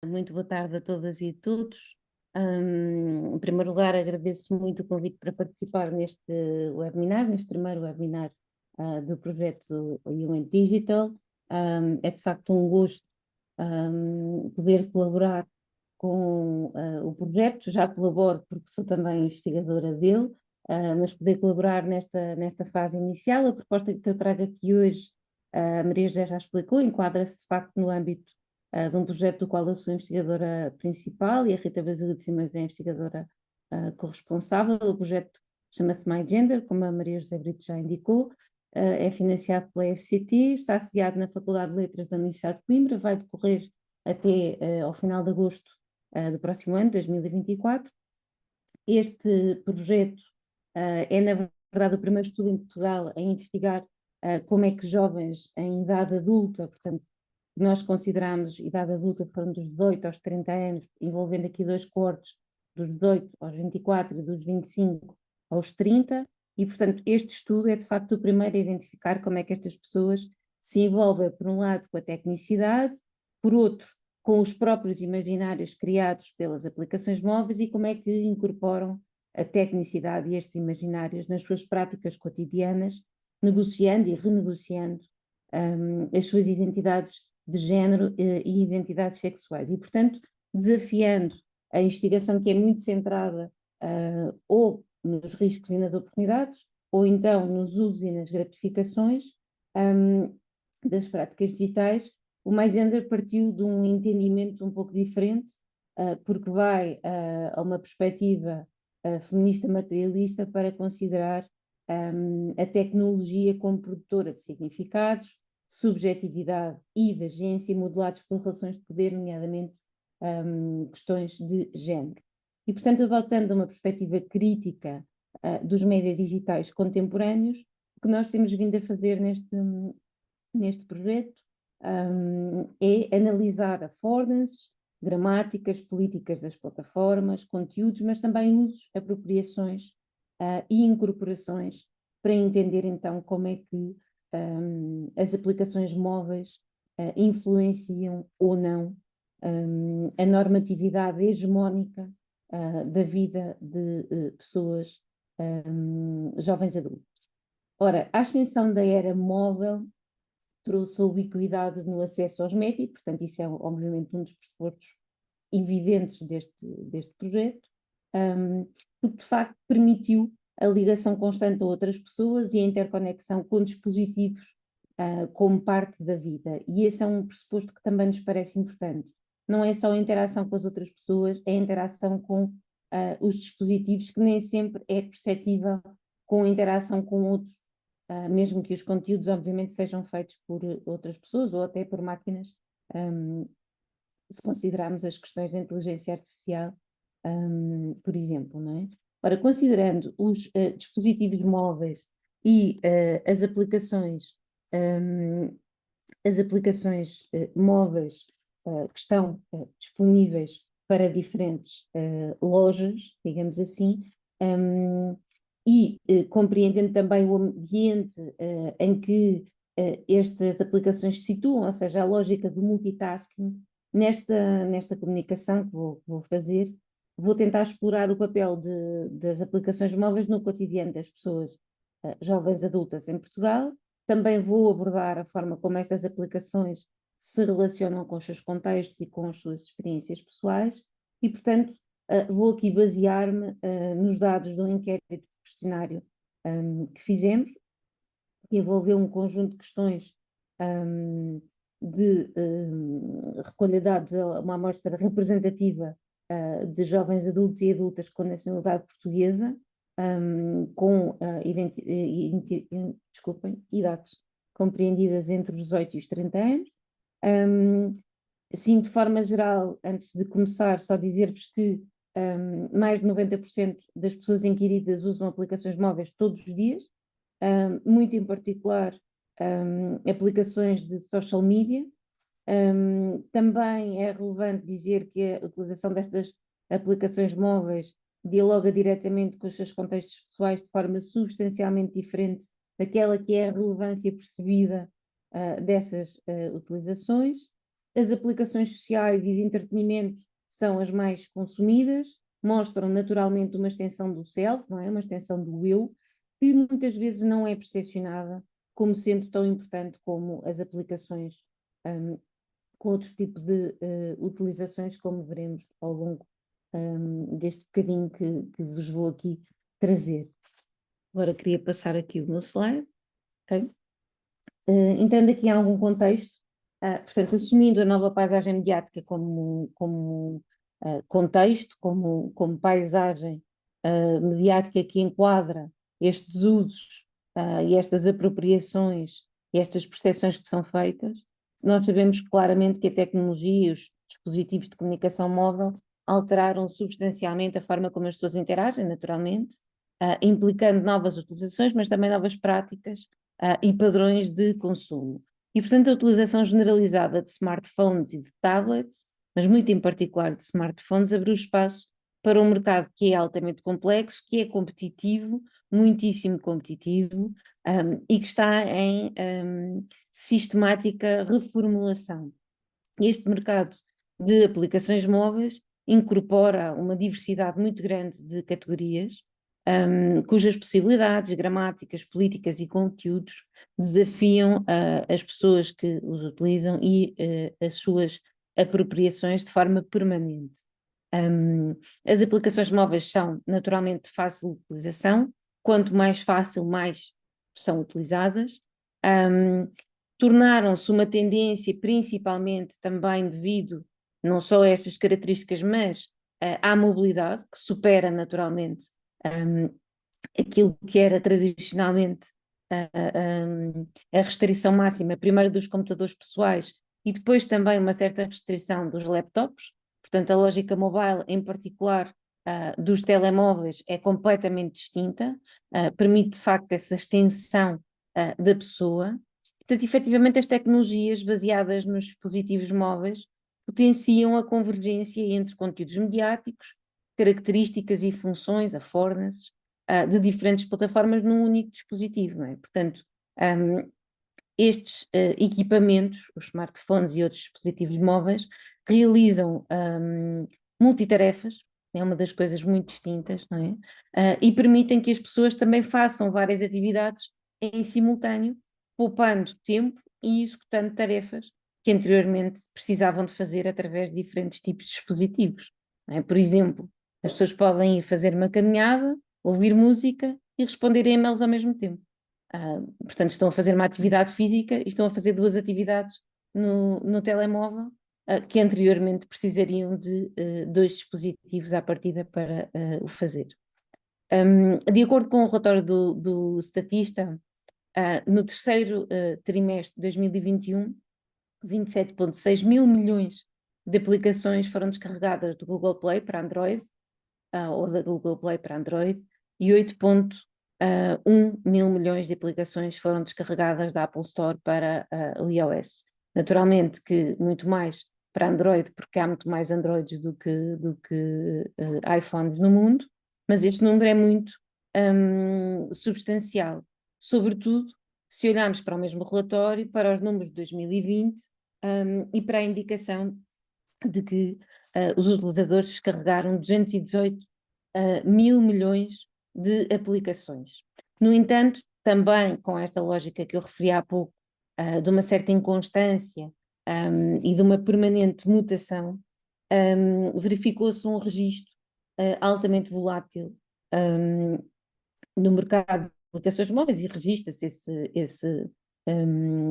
Muito boa tarde a todas e a todos. Em primeiro lugar, agradeço muito o convite para participar neste webinar, neste primeiro webinar do projeto Human Digital. É de facto um gosto poder colaborar com o projeto. Já colaboro porque sou também investigadora dele, mas poder colaborar nesta fase inicial. A proposta que eu trago aqui hoje, a Maria José já explicou, enquadra-se de facto no âmbito de um projeto do qual eu sou investigadora principal e a Rita Basílio de Simões é a investigadora corresponsável. O projeto chama-se MyGender, como a Maria José Brito já indicou, é financiado pela FCT, está sediado na Faculdade de Letras da Universidade de Coimbra, vai decorrer até ao final de agosto do próximo ano, 2024. Este projeto é, na verdade, o primeiro estudo em Portugal a investigar como é que jovens em idade adulta, portanto, nós consideramos idade adulta foram dos 18 aos 30 anos, envolvendo aqui dois cohortes, dos 18 aos 24 e dos 25 aos 30, e portanto este estudo é de facto o primeiro a identificar como é que estas pessoas se envolvem, por um lado, com a tecnicidade, por outro, com os próprios imaginários criados pelas aplicações móveis e como é que incorporam a tecnicidade e estes imaginários nas suas práticas cotidianas, negociando e renegociando as suas identidades de género e identidades sexuais. E, portanto, desafiando a investigação que é muito centrada ou nos riscos e nas oportunidades, ou então nos usos e nas gratificações das práticas digitais, o MyGender partiu de um entendimento um pouco diferente, porque vai a uma perspectiva feminista materialista para considerar a tecnologia como produtora de significados, subjetividade e de agência modelados por relações de poder, nomeadamente questões de género. E, portanto, adotando uma perspectiva crítica dos médias digitais contemporâneos, o que nós temos vindo a fazer neste projeto é analisar affordances, gramáticas, políticas das plataformas, conteúdos, mas também usos, apropriações e incorporações, para entender então como é que as aplicações móveis influenciam ou não a normatividade hegemónica da vida de pessoas jovens adultas. Ora, a ascensão da era móvel trouxe a ubiquidade no acesso aos médias, portanto isso é obviamente um dos pressupostos evidentes deste projeto, porque de facto permitiu a ligação constante a outras pessoas e a interconexão com dispositivos como parte da vida. E esse é um pressuposto que também nos parece importante. Não é só a interação com as outras pessoas, é a interação com os dispositivos, que nem sempre é perceptível com a interação com outros, mesmo que os conteúdos obviamente sejam feitos por outras pessoas ou até por máquinas, se considerarmos as questões da inteligência artificial, por exemplo, não é? Ora, considerando os dispositivos móveis e as aplicações móveis que estão disponíveis para diferentes lojas, digamos assim, e compreendendo também o ambiente em que estas aplicações se situam, ou seja, a lógica do multitasking, nesta comunicação que vou fazer, vou tentar explorar o papel das aplicações móveis no cotidiano das pessoas jovens adultas em Portugal. Também vou abordar a forma como estas aplicações se relacionam com os seus contextos e com as suas experiências pessoais e, portanto, vou aqui basear-me nos dados do inquérito questionário que fizemos, que envolveu um conjunto de questões de recolha de dados a uma amostra representativa de jovens adultos e adultas com nacionalidade portuguesa, com desculpem, idades compreendidas entre os 18 e os 30 anos. Assim, de forma geral, antes de começar, só dizer-vos que mais de 90% das pessoas inquiridas usam aplicações móveis todos os dias, muito em particular aplicações de social media. Também é relevante dizer que a utilização destas aplicações móveis dialoga diretamente com os seus contextos pessoais de forma substancialmente diferente daquela que é a relevância percebida dessas utilizações. As aplicações sociais e de entretenimento são as mais consumidas, mostram naturalmente uma extensão do self, não é? Uma extensão do eu, que muitas vezes não é percepcionada como sendo tão importante como as aplicações com outro tipo de utilizações, como veremos ao longo deste bocadinho que vos vou aqui trazer. Agora queria passar aqui o meu slide, ok? Entrando aqui em algum contexto, portanto, assumindo a nova paisagem mediática como contexto, como paisagem mediática que enquadra estes usos e estas apropriações e estas percepções que são feitas, nós sabemos claramente que a tecnologia e os dispositivos de comunicação móvel alteraram substancialmente a forma como as pessoas interagem, naturalmente, implicando novas utilizações, mas também novas práticas e padrões de consumo. E, portanto, a utilização generalizada de smartphones e de tablets, mas muito em particular de smartphones, abriu espaço para um mercado que é altamente complexo, que é competitivo, muitíssimo competitivo, e que está em sistemática reformulação. Este mercado de aplicações móveis incorpora uma diversidade muito grande de categorias, cujas possibilidades, gramáticas, políticas e conteúdos desafiam as pessoas que os utilizam e as suas apropriações de forma permanente. As aplicações móveis são naturalmente de fácil utilização, quanto mais fácil, mais são utilizadas. Tornaram-se uma tendência, principalmente também devido não só a estas características, mas à mobilidade, que supera naturalmente aquilo que era tradicionalmente a restrição máxima, primeiro dos computadores pessoais e depois também uma certa restrição dos laptops. Portanto, a lógica mobile, em particular dos telemóveis, é completamente distinta, permite de facto essa extensão da pessoa. Portanto, efetivamente, as tecnologias baseadas nos dispositivos móveis potenciam a convergência entre conteúdos mediáticos, características e funções, affordances, de diferentes plataformas num único dispositivo, não é? Portanto, estes equipamentos, os smartphones e outros dispositivos móveis, realizam multitarefas, é uma das coisas muito distintas, não é? E permitem que as pessoas também façam várias atividades em simultâneo, poupando tempo e executando tarefas que anteriormente precisavam de fazer através de diferentes tipos de dispositivos, não é? Por exemplo, as pessoas podem ir fazer uma caminhada, ouvir música e responder a e-mails ao mesmo tempo. Portanto, estão a fazer uma atividade física e estão a fazer duas atividades no telemóvel, que anteriormente precisariam de dois dispositivos à partida para o fazer. De acordo com o relatório do Statista, no terceiro trimestre de 2021, 27,6 mil milhões de aplicações foram descarregadas do Google Play para Android, ou da Google Play para Android, e 8,1 mil milhões de aplicações foram descarregadas da Apple Store para o iOS. Naturalmente que muito mais para Android, porque há muito mais Androids do que iPhones no mundo, mas este número é muito substancial, sobretudo se olharmos para o mesmo relatório, para os números de 2020 e para a indicação de que os utilizadores descarregaram 218 mil milhões de aplicações. No entanto, também com esta lógica que eu referi há pouco, de uma certa inconstância e de uma permanente mutação, verificou-se um registro altamente volátil no mercado de aplicações móveis e registra-se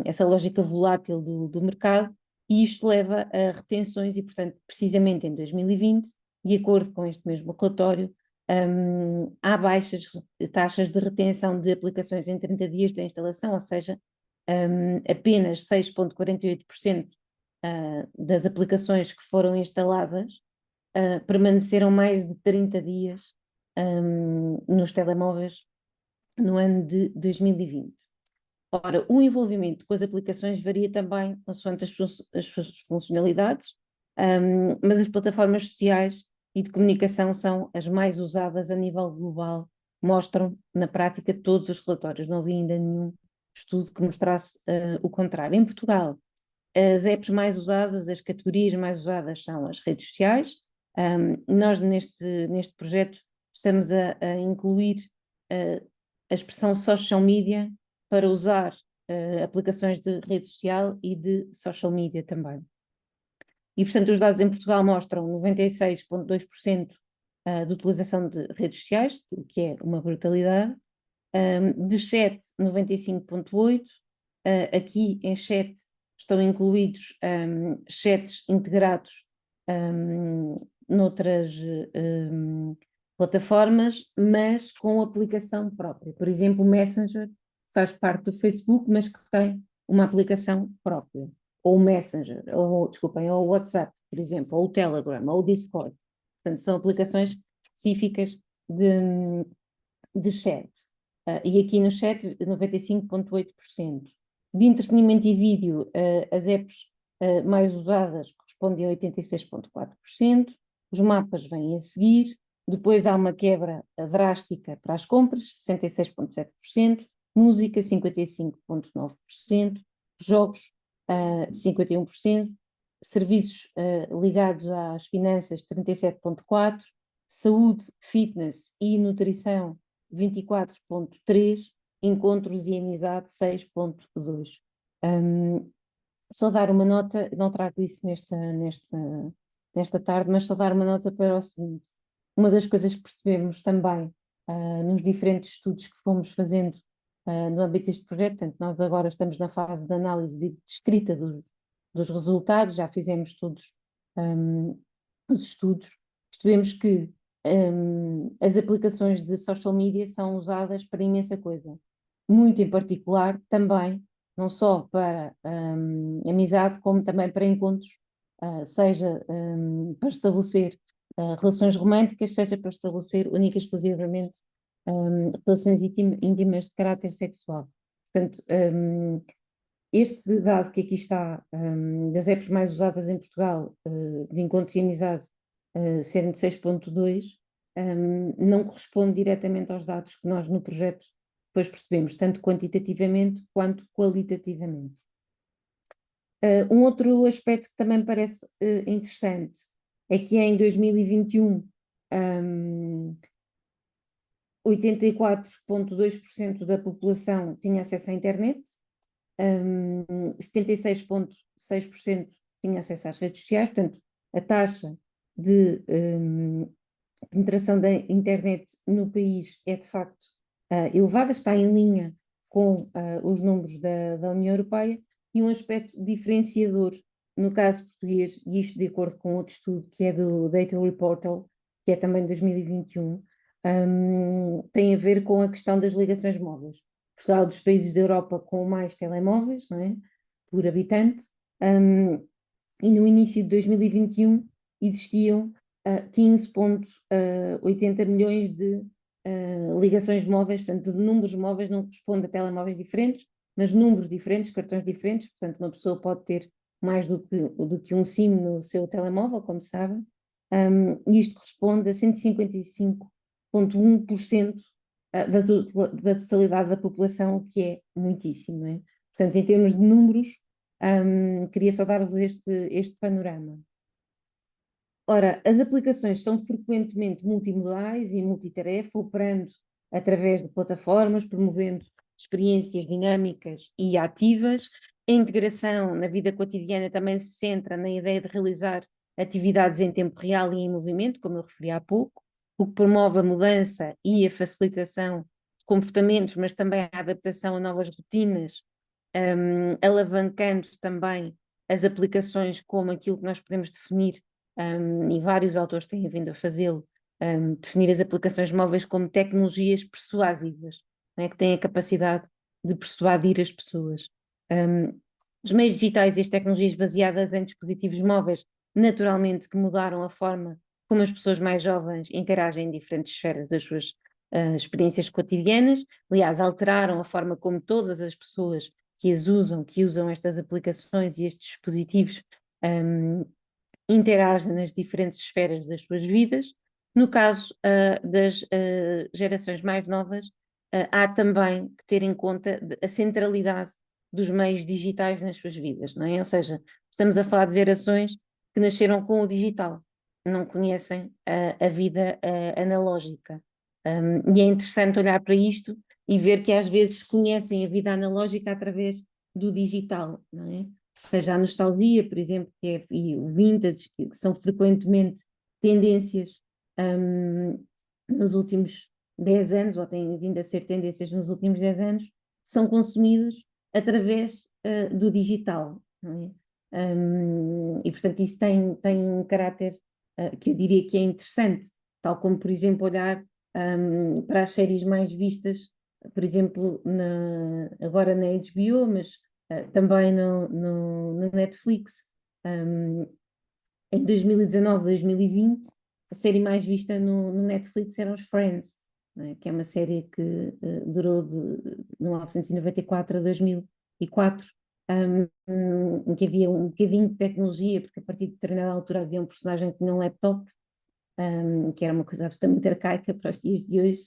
essa lógica volátil do mercado, e isto leva a retenções e, portanto, precisamente em 2020, de acordo com este mesmo relatório, há baixas taxas de retenção de aplicações em 30 dias da instalação, ou seja, apenas 6,48% das aplicações que foram instaladas permaneceram mais de 30 dias nos telemóveis no ano de 2020. Ora, o envolvimento com as aplicações varia também consoante as suas funcionalidades, mas as plataformas sociais e de comunicação são as mais usadas a nível global, mostram na prática todos os relatórios, não vi ainda nenhum estudo que mostrasse o contrário. Em Portugal, As apps mais usadas, as categorias mais usadas são as redes sociais. Nós neste projeto estamos a incluir a expressão social media para usar aplicações de rede social e de social media também. E, portanto, os dados em Portugal mostram 96,2% de utilização de redes sociais, o que é uma brutalidade. De chat, 95,8%. Aqui em chat estão incluídos chats integrados noutras plataformas, mas com aplicação própria. Por exemplo, o Messenger faz parte do Facebook, mas que tem uma aplicação própria. Ou o Messenger, ou, desculpem, ou o WhatsApp, por exemplo, ou o Telegram, ou o Discord. Portanto, são aplicações específicas de chat. E aqui no chat, 95,8%. De entretenimento e vídeo, as apps mais usadas correspondem a 86,4%. Os mapas vêm a seguir. Depois há uma quebra drástica para as compras, 66,7%. Música, 55,9%. Jogos, 51%. Serviços ligados às finanças, 37,4%. Saúde, fitness e nutrição, 24,3%, encontros e amizade, 6,2%. Só dar uma nota, não trago isso nesta tarde, mas só dar uma nota para o seguinte. Uma das coisas que percebemos também nos diferentes estudos que fomos fazendo no âmbito deste projeto, portanto, nós agora estamos na fase de análise e de escrita dos resultados, já fizemos todos os estudos, percebemos que as aplicações de social media são usadas para imensa coisa, muito em particular também, não só para amizade, como também para encontros, seja para estabelecer relações românticas, seja para estabelecer única e exclusivamente relações íntimas de caráter sexual. Portanto, este dado que aqui está, das apps mais usadas em Portugal, de encontros e amizade, serem de 6,2, não corresponde diretamente aos dados que nós no projeto depois percebemos, tanto quantitativamente quanto qualitativamente. Um outro aspecto que também parece interessante é que em 2021 84,2% da população tinha acesso à internet, 76,6% tinha acesso às redes sociais, portanto, a taxa de penetração da internet no país é de facto elevada, está em linha com os números da União Europeia, e um aspecto diferenciador no caso português, e isto de acordo com outro estudo que é do Data Reportal, que é também de 2021, tem a ver com a questão das ligações móveis. Portugal é dos países da Europa com mais telemóveis, não é? Por habitante, e no início de 2021 existiam 15,80 milhões de ligações móveis, portanto, de números móveis, não corresponde a telemóveis diferentes, mas números diferentes, cartões diferentes, portanto, uma pessoa pode ter mais do que um SIM no seu telemóvel, como sabem, e isto corresponde a 155,1% da totalidade da população, o que é muitíssimo, não é? Portanto, em termos de números, queria só dar-vos este panorama. Ora, as aplicações são frequentemente multimodais e multitarefa, operando através de plataformas, promovendo experiências dinâmicas e ativas. A integração na vida cotidiana também se centra na ideia de realizar atividades em tempo real e em movimento, como eu referi há pouco, o que promove a mudança e a facilitação de comportamentos, mas também a adaptação a novas rotinas, alavancando também as aplicações como aquilo que nós podemos definir, e vários autores têm vindo a fazê-lo, definir as aplicações móveis como tecnologias persuasivas, né, que têm a capacidade de persuadir as pessoas. Os meios digitais e as tecnologias baseadas em dispositivos móveis, naturalmente que mudaram a forma como as pessoas mais jovens interagem em diferentes esferas das suas experiências cotidianas. Aliás, alteraram a forma como todas as pessoas que usam estas aplicações e estes dispositivos interagem nas diferentes esferas das suas vidas. No caso das gerações mais novas, há também que ter em conta a centralidade dos meios digitais nas suas vidas, não é? Ou seja, estamos a falar de gerações que nasceram com o digital, não conhecem a vida analógica. E é interessante olhar para isto e ver que às vezes conhecem a vida analógica através do digital, não é? Seja a nostalgia, por exemplo, e o vintage, que são frequentemente tendências nos últimos 10 anos, ou têm vindo a ser tendências nos últimos 10 anos, são consumidos através do digital, não é? E portanto isso tem um caráter que eu diria que é interessante, tal como, por exemplo, olhar para as séries mais vistas, por exemplo, agora na HBO, mas também no Netflix. Um, Em 2019, 2020, a série mais vista no Netflix eram os Friends, né, que é uma série que durou de 1994 a 2004, em que havia um bocadinho de tecnologia, porque a partir de determinada altura havia um personagem que tinha um laptop, que era uma coisa absolutamente arcaica para os dias de hoje,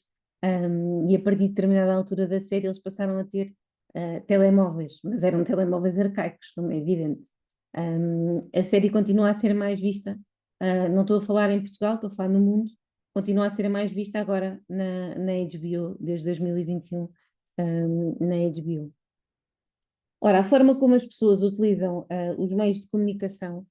e a partir de determinada altura da série eles passaram a ter telemóveis, mas eram telemóveis arcaicos, como é evidente. A série continua a ser mais vista, não estou a falar em Portugal, estou a falar no mundo, continua a ser a mais vista agora na HBO, desde 2021, na HBO. Ora, a forma como as pessoas utilizam os meios de comunicação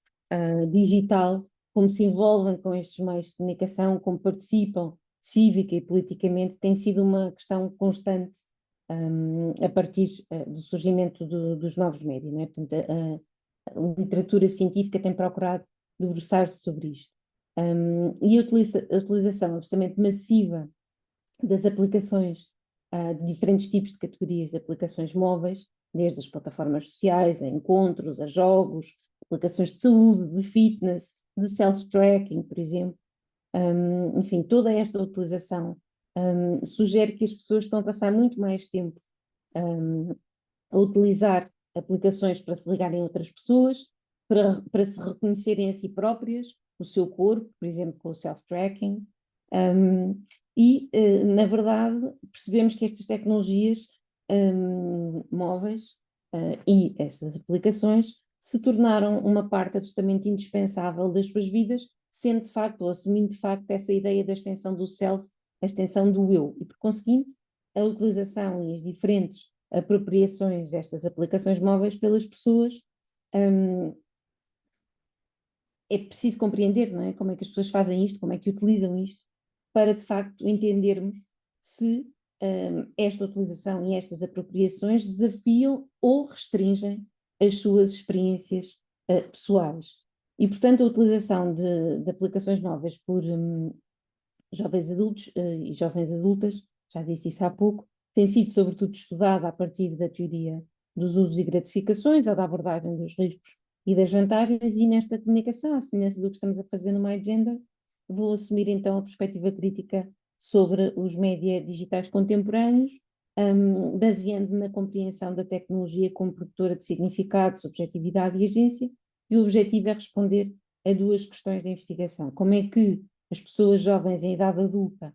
digital, como se envolvem com estes meios de comunicação, como participam cívica e politicamente, tem sido uma questão constante a partir do surgimento dos novos médias, não é? Portanto, a literatura científica tem procurado debruçar-se sobre isto. E a utilização absolutamente massiva das aplicações, de diferentes tipos de categorias de aplicações móveis, desde as plataformas sociais, a encontros, a jogos, aplicações de saúde, de fitness, de self-tracking, por exemplo. Enfim, toda esta utilização sugere que as pessoas estão a passar muito mais tempo a utilizar aplicações para se ligarem a outras pessoas, para se reconhecerem a si próprias, o seu corpo, por exemplo, com o self-tracking. Na verdade, percebemos que estas tecnologias móveis e estas aplicações se tornaram uma parte absolutamente indispensável das suas vidas, sendo de facto, ou assumindo de facto, essa ideia da extensão do self, a extensão do eu, e por conseguinte, a utilização e as diferentes apropriações destas aplicações móveis pelas pessoas. É preciso compreender, não é? Como é que as pessoas fazem isto, como é que utilizam isto, para de facto entendermos se esta utilização e estas apropriações desafiam ou restringem as suas experiências pessoais. E, portanto, a utilização de aplicações móveis por jovens adultos e jovens adultas, já disse isso há pouco, tem sido sobretudo estudada a partir da teoria dos usos e gratificações, ou da abordagem dos riscos e das vantagens, e nesta comunicação, à semelhança do que estamos a fazer no MyGender, vou assumir então a perspectiva crítica sobre os média digitais contemporâneos, baseando na compreensão da tecnologia como produtora de significado, subjetividade e agência, e o objetivo é responder a duas questões de investigação. Como é que as pessoas jovens em idade adulta,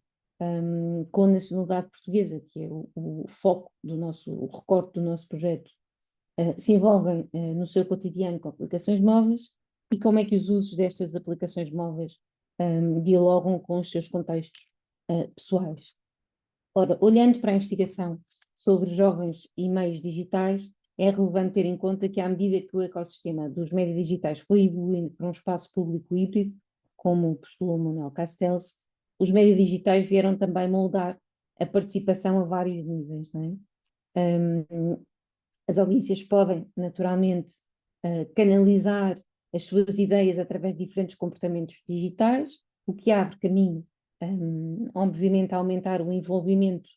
com nacionalidade portuguesa, que é o foco do nosso, o recorte do nosso projeto, se envolvem no seu cotidiano com aplicações móveis, e como é que os usos destas aplicações móveis dialogam com os seus contextos pessoais. Ora, olhando para a investigação sobre jovens e meios digitais, é relevante ter em conta que, à medida que o ecossistema dos médias digitais foi evoluindo para um espaço público híbrido, como postulou Manuel Castells, os médias digitais vieram também moldar a participação a vários níveis, não é? As audiências podem, naturalmente, canalizar as suas ideias através de diferentes comportamentos digitais, o que abre caminho, obviamente, a aumentar o envolvimento,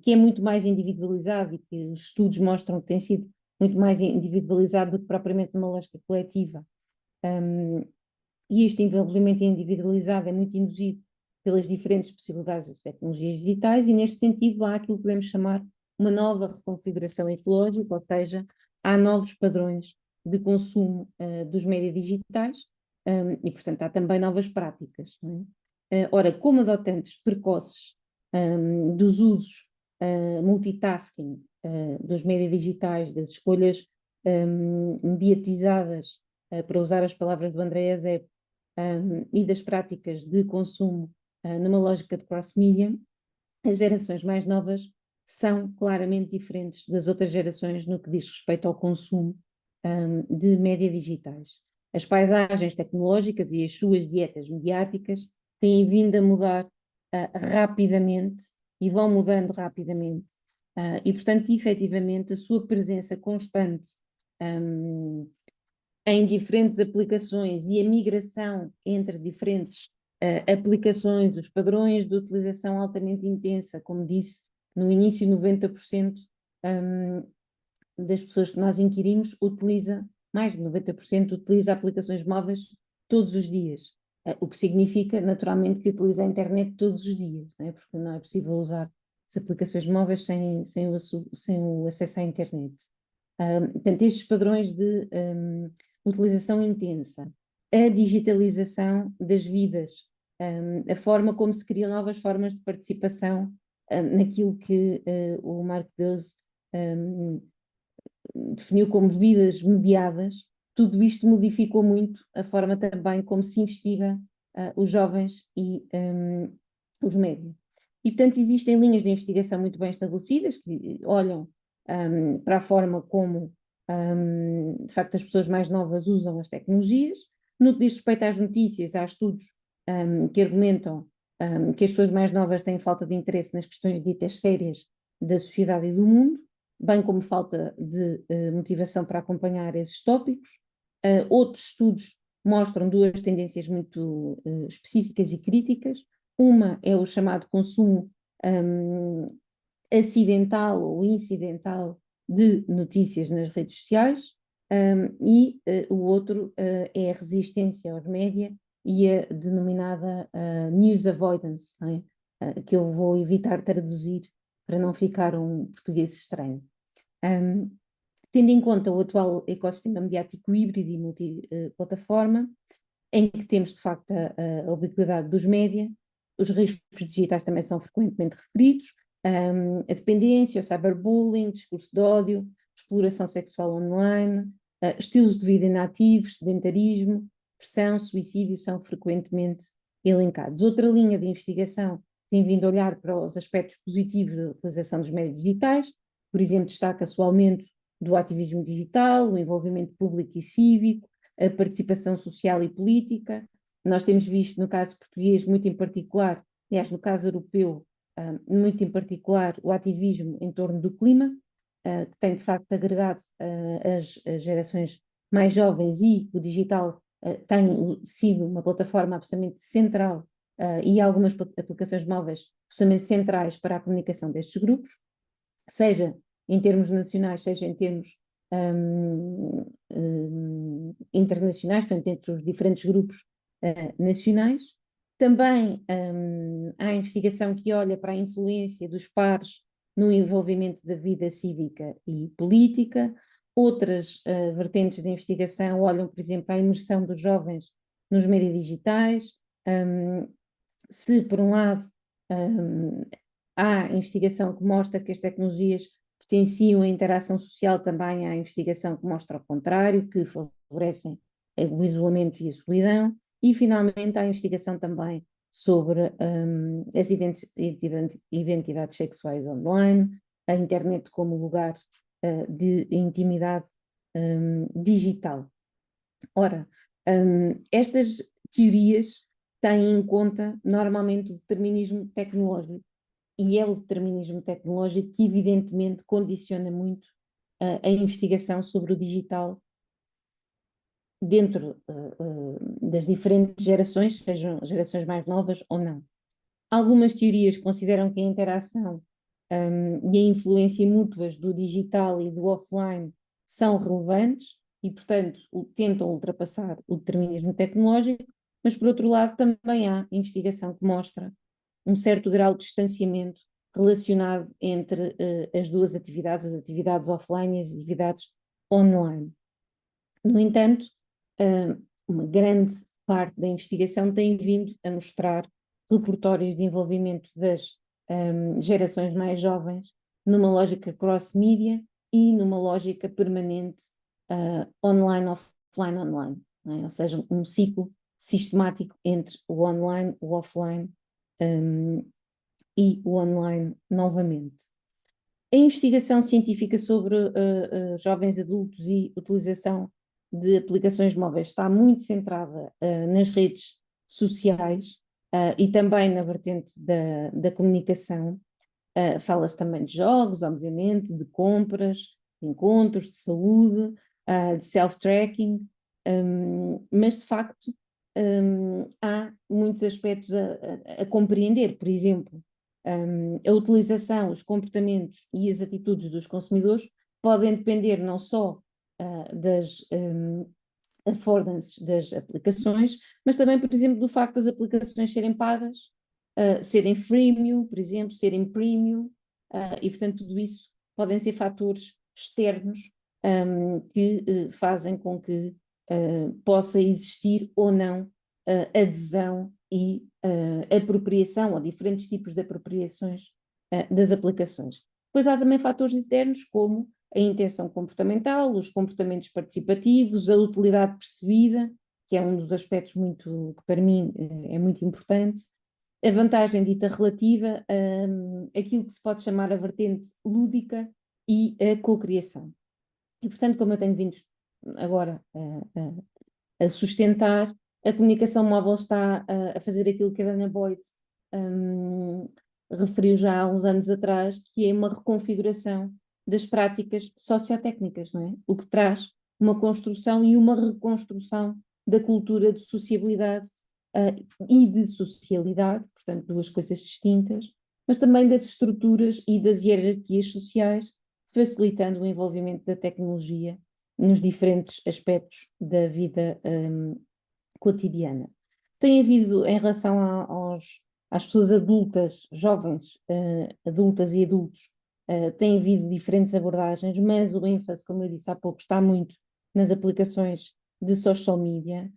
que é muito mais individualizado e que os estudos mostram que tem sido muito mais individualizado do que propriamente numa lógica coletiva. E este envolvimento individualizado é muito induzido pelas diferentes possibilidades das tecnologias digitais, e neste sentido há aquilo que podemos chamar uma nova reconfiguração ecológica, ou seja, há novos padrões de consumo dos médias digitais, e portanto há também novas práticas, não é? Ora, como adotantes precoces dos usos multitasking dos médias digitais, das escolhas mediatizadas, para usar as palavras do André Azep, e das práticas de consumo numa lógica de cross-media, as gerações mais novas são claramente diferentes das outras gerações no que diz respeito ao consumo de média digitais. As paisagens tecnológicas e as suas dietas mediáticas têm vindo a mudar rapidamente e vão mudando rapidamente. E, portanto, efetivamente, a sua presença constante em diferentes aplicações e a migração entre diferentes aplicações, os padrões de utilização altamente intensa, como disse, no início 90% das pessoas que nós inquirimos utiliza, mais de 90% utiliza aplicações móveis todos os dias, o que significa naturalmente que utiliza a internet todos os dias, não é? Porque não é possível usar as aplicações móveis sem o acesso à internet. Portanto, estes padrões de utilização intensa, a digitalização das vidas, a forma como se criam novas formas de participação naquilo que o Mark Dose definiu como vidas mediadas, tudo isto modificou muito a forma também como se investiga os jovens e os médios. E, portanto, existem linhas de investigação muito bem estabelecidas que olham para a forma como, de facto, as pessoas mais novas usam as tecnologias. No que diz respeito às notícias, há estudos que argumentam que as pessoas mais novas têm falta de interesse nas questões ditas sérias da sociedade e do mundo, bem como falta de motivação para acompanhar esses tópicos. Outros estudos mostram duas tendências muito específicas e críticas. Uma é o chamado consumo acidental ou incidental de notícias nas redes sociais, e o outro é a resistência aos média e a denominada news avoidance, não é? Que eu vou evitar traduzir para não ficar um português estranho. Tendo em conta o atual ecossistema mediático híbrido e multiplataforma, em que temos de facto a ubiquidade dos média, os riscos digitais também são frequentemente referidos, a dependência, o cyberbullying, discurso de ódio, exploração sexual online, estilos de vida inativos, sedentarismo, depressão, suicídio são frequentemente elencados. Outra linha de investigação tem vindo a olhar para os aspectos positivos da utilização dos meios digitais, por exemplo, destaca-se o aumento do ativismo digital, o envolvimento público e cívico, a participação social e política. Nós temos visto, no caso português, muito em particular, aliás, no caso europeu, muito em particular, o ativismo em torno do clima, que tem de facto agregado as gerações mais jovens, e o digital tem sido uma plataforma absolutamente central e algumas aplicações móveis absolutamente centrais para a comunicação destes grupos, seja em termos nacionais, seja em termos internacionais, portanto, entre os diferentes grupos nacionais. Também há investigação que olha para a influência dos pares no envolvimento da vida cívica e política. Outras vertentes de investigação olham, por exemplo, para a imersão dos jovens nos meios digitais. Se, por um lado, há investigação que mostra que as tecnologias potenciam a interação social, também há investigação que mostra o contrário, que favorecem o isolamento e a solidão. E, finalmente, há investigação também sobre as identidades sexuais online, a internet como lugar de intimidade digital. Ora, estas teorias têm em conta normalmente o determinismo tecnológico, e é o determinismo tecnológico que evidentemente condiciona muito a investigação sobre o digital dentro das diferentes gerações, sejam gerações mais novas ou não. Algumas teorias consideram que a interação e a influência mútuas do digital e do offline são relevantes e, portanto, tentam ultrapassar o determinismo tecnológico, mas, por outro lado, também há investigação que mostra um certo grau de distanciamento relacionado entre as duas atividades, as atividades offline e as atividades online. No entanto, uma grande parte da investigação tem vindo a mostrar repertórios de envolvimento das gerações mais jovens numa lógica cross-media e numa lógica permanente online, offline, online, não é? Ou seja, um ciclo sistemático entre o online, o offline e o online novamente. A investigação científica sobre jovens adultos e utilização de aplicações móveis está muito centrada nas redes sociais e também na vertente da comunicação. Fala-se também de jogos, obviamente, de compras, de encontros, de saúde, de self-tracking, mas de facto há muitos aspectos a compreender. Por exemplo, a utilização, os comportamentos e as atitudes dos consumidores podem depender não só das affordances das aplicações, mas também, por exemplo, do facto das aplicações serem pagas, serem freemium, por exemplo, serem premium, e portanto tudo isso podem ser fatores externos que fazem com que possa existir ou não adesão e apropriação, ou diferentes tipos de apropriações das aplicações. Depois há também fatores internos, como a intenção comportamental, os comportamentos participativos, a utilidade percebida, que é um dos aspectos muito, que para mim é muito importante, a vantagem dita relativa, aquilo que se pode chamar a vertente lúdica e a cocriação. E, portanto, como eu tenho vindo agora a sustentar, a comunicação móvel está a fazer aquilo que a Dana Boyd referiu já há uns anos atrás, que é uma reconfiguração das práticas sociotécnicas, não é? O que traz uma construção e uma reconstrução da cultura de sociabilidade e de socialidade, portanto, duas coisas distintas, mas também das estruturas e das hierarquias sociais, facilitando o envolvimento da tecnologia nos diferentes aspectos da vida cotidiana. Tem havido, em relação às pessoas adultas, jovens, adultas e adultos, tem havido diferentes abordagens, mas o ênfase, como eu disse há pouco, está muito nas aplicações de social media,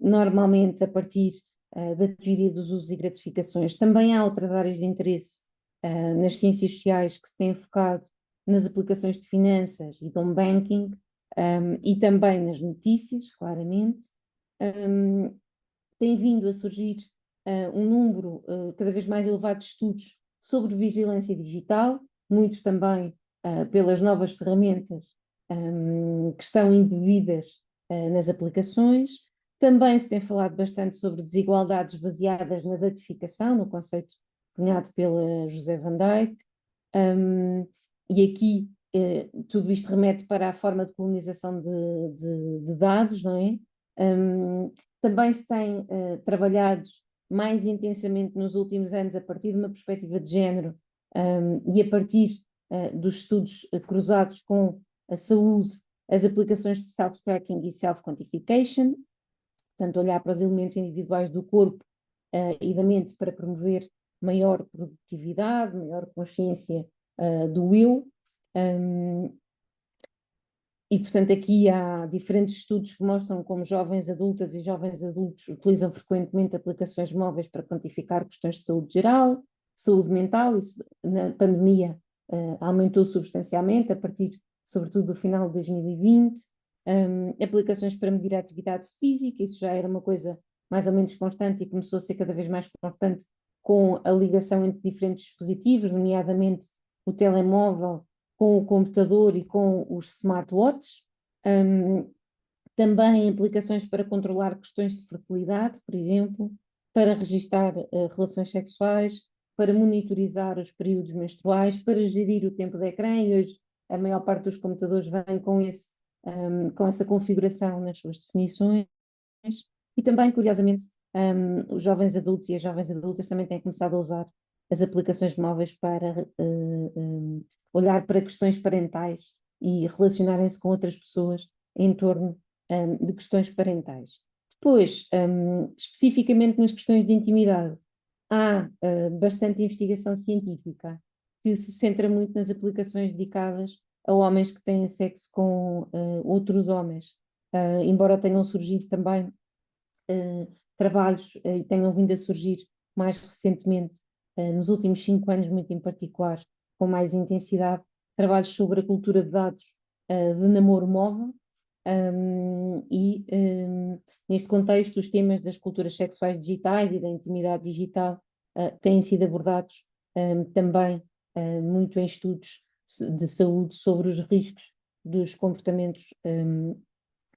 normalmente a partir da teoria dos usos e gratificações. Também há outras áreas de interesse nas ciências sociais que se têm focado nas aplicações de finanças e de home banking, e também nas notícias, claramente. Tem vindo a surgir um número cada vez mais elevado de estudos sobre vigilância digital, muito também pelas novas ferramentas que estão embebidas nas aplicações. Também se tem falado bastante sobre desigualdades baseadas na datificação, no conceito cunhado pela José Van Dijk, e aqui tudo isto remete para a forma de colonização de dados, não é? Também se tem trabalhado mais intensamente nos últimos anos a partir de uma perspectiva de género e a partir dos estudos cruzados com a saúde, as aplicações de self-tracking e self-quantification, portanto, olhar para os elementos individuais do corpo e da mente para promover maior produtividade, maior consciência do eu. E, portanto, aqui há diferentes estudos que mostram como jovens adultas e jovens adultos utilizam frequentemente aplicações móveis para quantificar questões de saúde geral, saúde mental. Isso na pandemia aumentou substancialmente, a partir, sobretudo, do final de 2020. Aplicações para medir a atividade física, isso já era uma coisa mais ou menos constante e começou a ser cada vez mais constante com a ligação entre diferentes dispositivos, nomeadamente o telemóvel, com o computador e com os smartwatches. Também aplicações para controlar questões de fertilidade, por exemplo, para registar relações sexuais, para monitorizar os períodos menstruais, para gerir o tempo de ecrã, e hoje a maior parte dos computadores vem com essa configuração nas suas definições. E também, curiosamente, os jovens adultos e as jovens adultas também têm começado a usar as aplicações móveis para olhar para questões parentais e relacionarem-se com outras pessoas em torno de questões parentais. Depois, especificamente nas questões de intimidade, há bastante investigação científica que se centra muito nas aplicações dedicadas a homens que têm sexo com outros homens, embora tenham surgido também trabalhos e tenham vindo a surgir mais recentemente nos últimos 5 anos, muito em particular, com mais intensidade, trabalhos sobre a cultura de dados de namoro móvel, neste contexto, os temas das culturas sexuais digitais e da intimidade digital têm sido abordados também muito em estudos de saúde sobre os riscos dos comportamentos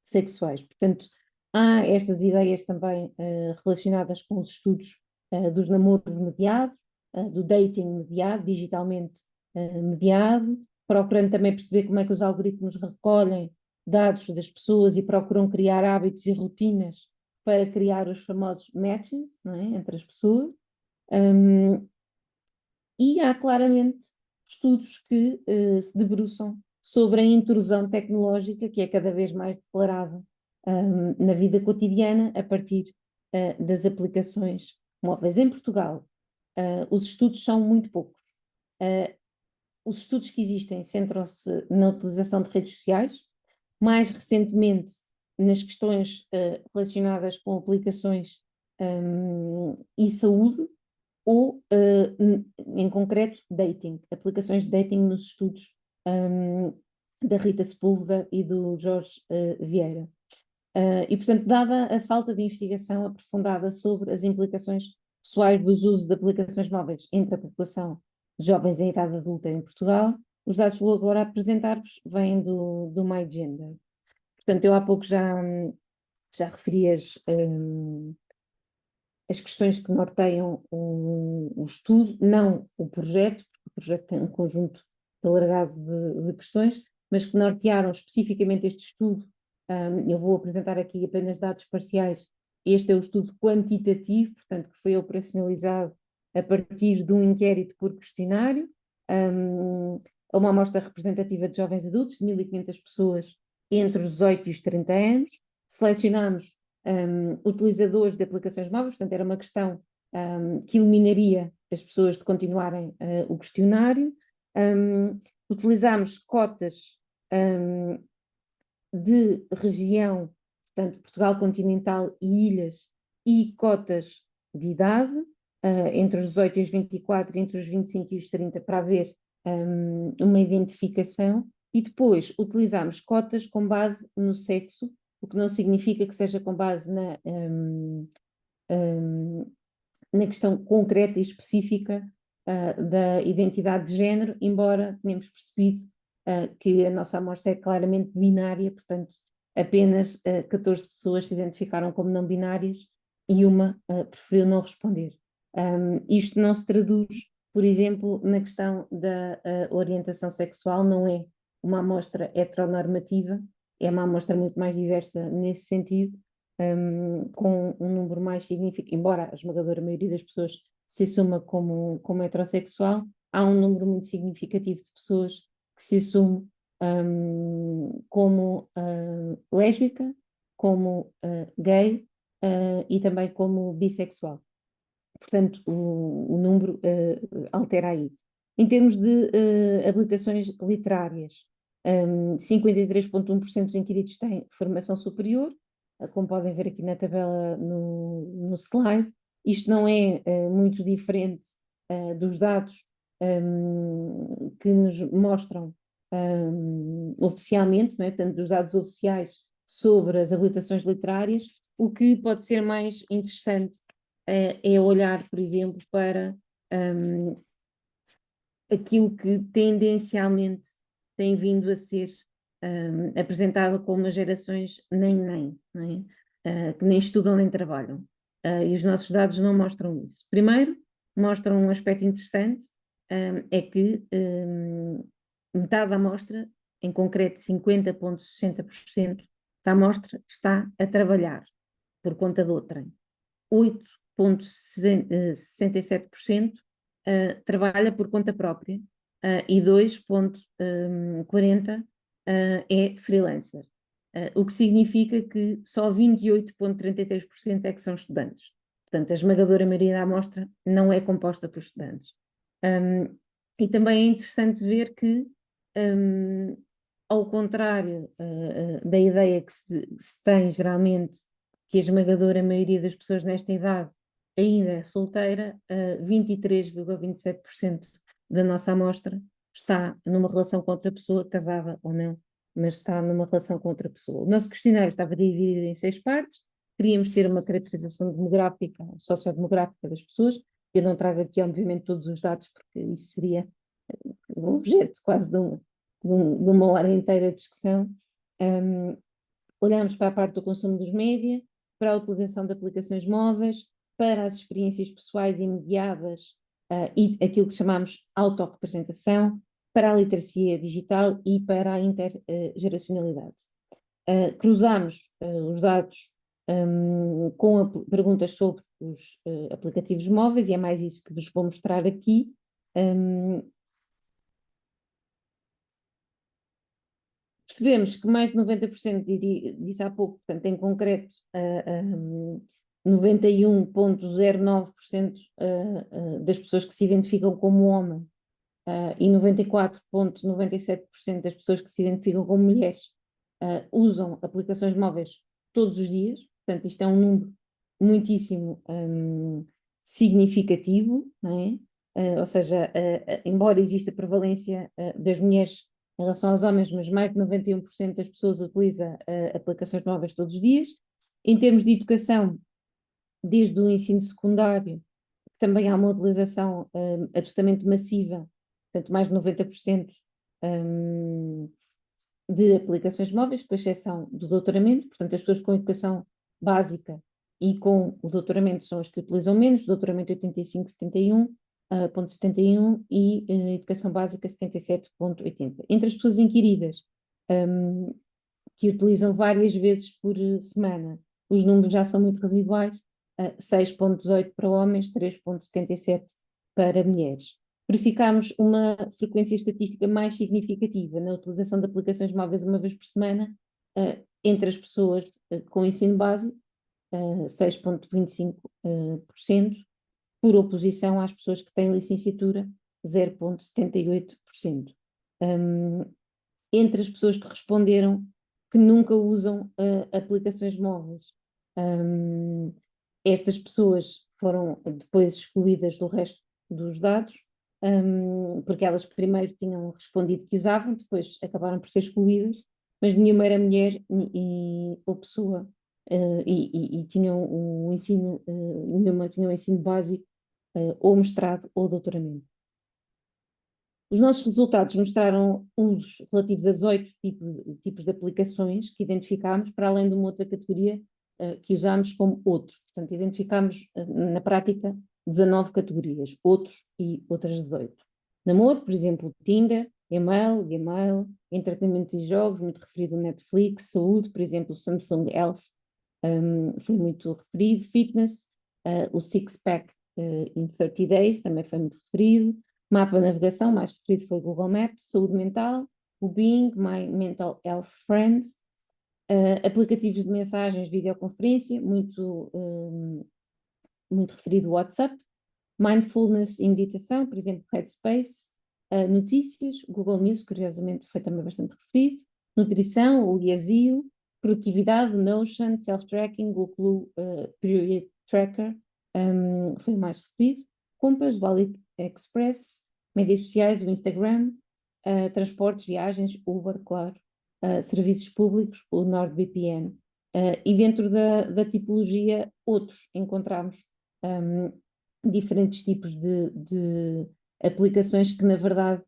sexuais. Portanto, há estas ideias também relacionadas com os estudos dos namoros mediados, do dating mediado, digitalmente mediado, procurando também perceber como é que os algoritmos recolhem dados das pessoas e procuram criar hábitos e rotinas para criar os famosos matches, não é, entre as pessoas. E há claramente estudos que se debruçam sobre a intrusão tecnológica, que é cada vez mais declarada na vida cotidiana a partir das aplicações móveis. Em Portugal, os estudos são muito poucos. Os estudos que existem centram-se na utilização de redes sociais, mais recentemente nas questões relacionadas com aplicações e saúde, ou, em concreto, dating, aplicações de dating nos estudos da Rita Sepúlveda e do Jorge Vieira. E, portanto, dada a falta de investigação aprofundada sobre as implicações pessoais dos usos de aplicações móveis entre a população de jovens em idade adulta em Portugal, os dados que vou agora apresentar-vos vêm do MyGender. Portanto, eu há pouco já referi as questões que norteiam o estudo, não o projeto, porque o projeto tem um conjunto alargado de questões, mas que nortearam especificamente este estudo. Eu vou apresentar aqui apenas dados parciais. Este é o estudo quantitativo, portanto, que foi operacionalizado a partir de um inquérito por questionário, a uma amostra representativa de jovens adultos, de 1.500 pessoas entre os 18 e os 30 anos. Selecionámos utilizadores de aplicações móveis, portanto era uma questão que eliminaria as pessoas de continuarem o questionário. Utilizámos cotas de região, portanto Portugal continental e ilhas, e cotas de idade, entre os 18 e os 24, entre os 25 e os 30, para haver uma identificação, e depois utilizámos cotas com base no sexo, o que não significa que seja com base na questão concreta e específica da identidade de género, embora tenhamos percebido que a nossa amostra é claramente binária, portanto apenas 14 pessoas se identificaram como não binárias e uma preferiu não responder. Isto não se traduz, por exemplo, na questão da orientação sexual, não é uma amostra heteronormativa, é uma amostra muito mais diversa nesse sentido, com um número mais significativo, embora a esmagadora maioria das pessoas se assuma como heterossexual, há um número muito significativo de pessoas que se assume como lésbica, como gay e também como bissexual. Portanto, o número altera aí. Em termos de habilitações literárias, 53,1% dos inquiridos têm formação superior, como podem ver aqui na tabela no slide. Isto não é muito diferente dos dados que nos mostram oficialmente, não é? Portanto, dos dados oficiais sobre as habilitações literárias. O que pode ser mais interessante é olhar, por exemplo, para aquilo que tendencialmente tem vindo a ser apresentado como as gerações nem, não é? Que nem estudam nem trabalham. E os nossos dados não mostram isso. Primeiro, mostram um aspecto interessante, é que metade da amostra, em concreto 50,60% da amostra, está a trabalhar por conta de outrem. 8,67% trabalha por conta própria e 2,40% é freelancer. O que significa que só 28,33% é que são estudantes. Portanto, a esmagadora maioria da amostra não é composta por estudantes. E também é interessante ver que, ao contrário da ideia que se tem geralmente, que a esmagadora maioria das pessoas nesta idade ainda é solteira, 23,27% da nossa amostra está numa relação com outra pessoa, casada ou não, mas está numa relação com outra pessoa. O nosso questionário estava dividido em 6 partes, queríamos ter uma caracterização demográfica, sociodemográfica das pessoas. Eu não trago aqui, obviamente, todos os dados, porque isso seria um objeto quase de uma hora inteira de discussão. Olhamos para a parte do consumo dos média, para a utilização de aplicações móveis, para as experiências pessoais imediatas e aquilo que chamamos autorrepresentação, para a literacia digital e para a intergeracionalidade. Cruzamos os dados com perguntas sobre os aplicativos móveis, e é mais isso que vos vou mostrar aqui. Percebemos que mais de 90%, disse há pouco, portanto, em concreto, 91,09% das pessoas que se identificam como homem e 94,97% das pessoas que se identificam como mulheres usam aplicações móveis todos os dias. Portanto, isto é um número muitíssimo significativo, não é? Ou seja, embora exista prevalência das mulheres em relação aos homens, mas mais de 91% das pessoas utiliza aplicações móveis todos os dias. Em termos de educação, desde o ensino secundário, também há uma utilização absolutamente massiva, portanto mais de 90% de aplicações móveis, com exceção do doutoramento. Portanto, as pessoas com educação básica e com o doutoramento são as que utilizam menos, doutoramento 85, 71, ponto 71 e educação básica 77,80. Entre as pessoas inquiridas, que utilizam várias vezes por semana, os números já são muito residuais, 6,18 para homens, 3,77 para mulheres. Verificámos uma frequência estatística mais significativa na utilização de aplicações móveis uma vez por semana, entre as pessoas com ensino básico, 6,25%, por oposição às pessoas que têm licenciatura, 0,78%. Entre as pessoas que responderam que nunca usam aplicações móveis, estas pessoas foram depois excluídas do resto dos dados, porque elas primeiro tinham respondido que usavam, depois acabaram por ser excluídas, mas nenhuma era mulher ou pessoa, e tinham o ensino, nenhuma tinha o ensino básico, ou mestrado ou doutoramento. Os nossos resultados mostraram usos relativos a 18 tipos de aplicações que identificámos, para além de uma outra categoria que usámos como outros. Portanto, identificámos na prática 19 categorias, outros e outras 18. Namoro, por exemplo, Tinder, e-mail, Gmail, entretenimento e jogos, muito referido Netflix, saúde, por exemplo, Samsung Health, foi muito referido, fitness, o Six-Pack in 30 Days, também foi muito referido, mapa de navegação, mais referido foi o Google Maps, saúde mental, o Bing, My Mental Health Friend, aplicativos de mensagens, videoconferência, muito referido o WhatsApp, mindfulness e meditação, por exemplo, Headspace, notícias, Google News, curiosamente foi também bastante referido, nutrição, o Yazoo, produtividade, Notion, self-tracking, Google Period Tracker, foi o mais referido, compras, o AliExpress, mídias sociais, o Instagram, transportes, viagens, Uber, claro, serviços públicos, o NordVPN, e dentro da tipologia outros, encontramos diferentes tipos de aplicações que na verdade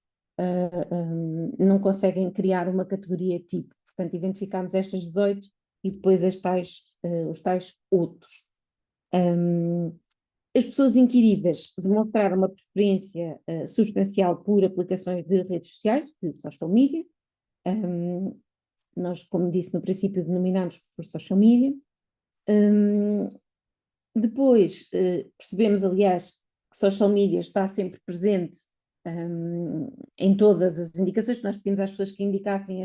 não conseguem criar uma categoria tipo. Portanto, identificámos estas 18 e depois os tais outros. As pessoas inquiridas demonstraram uma preferência substancial por aplicações de redes sociais, de social media. Nós, como disse no princípio, denominamos por social media. Depois percebemos, aliás, que social media está sempre presente em todas as indicações. Nós pedimos às pessoas que indicassem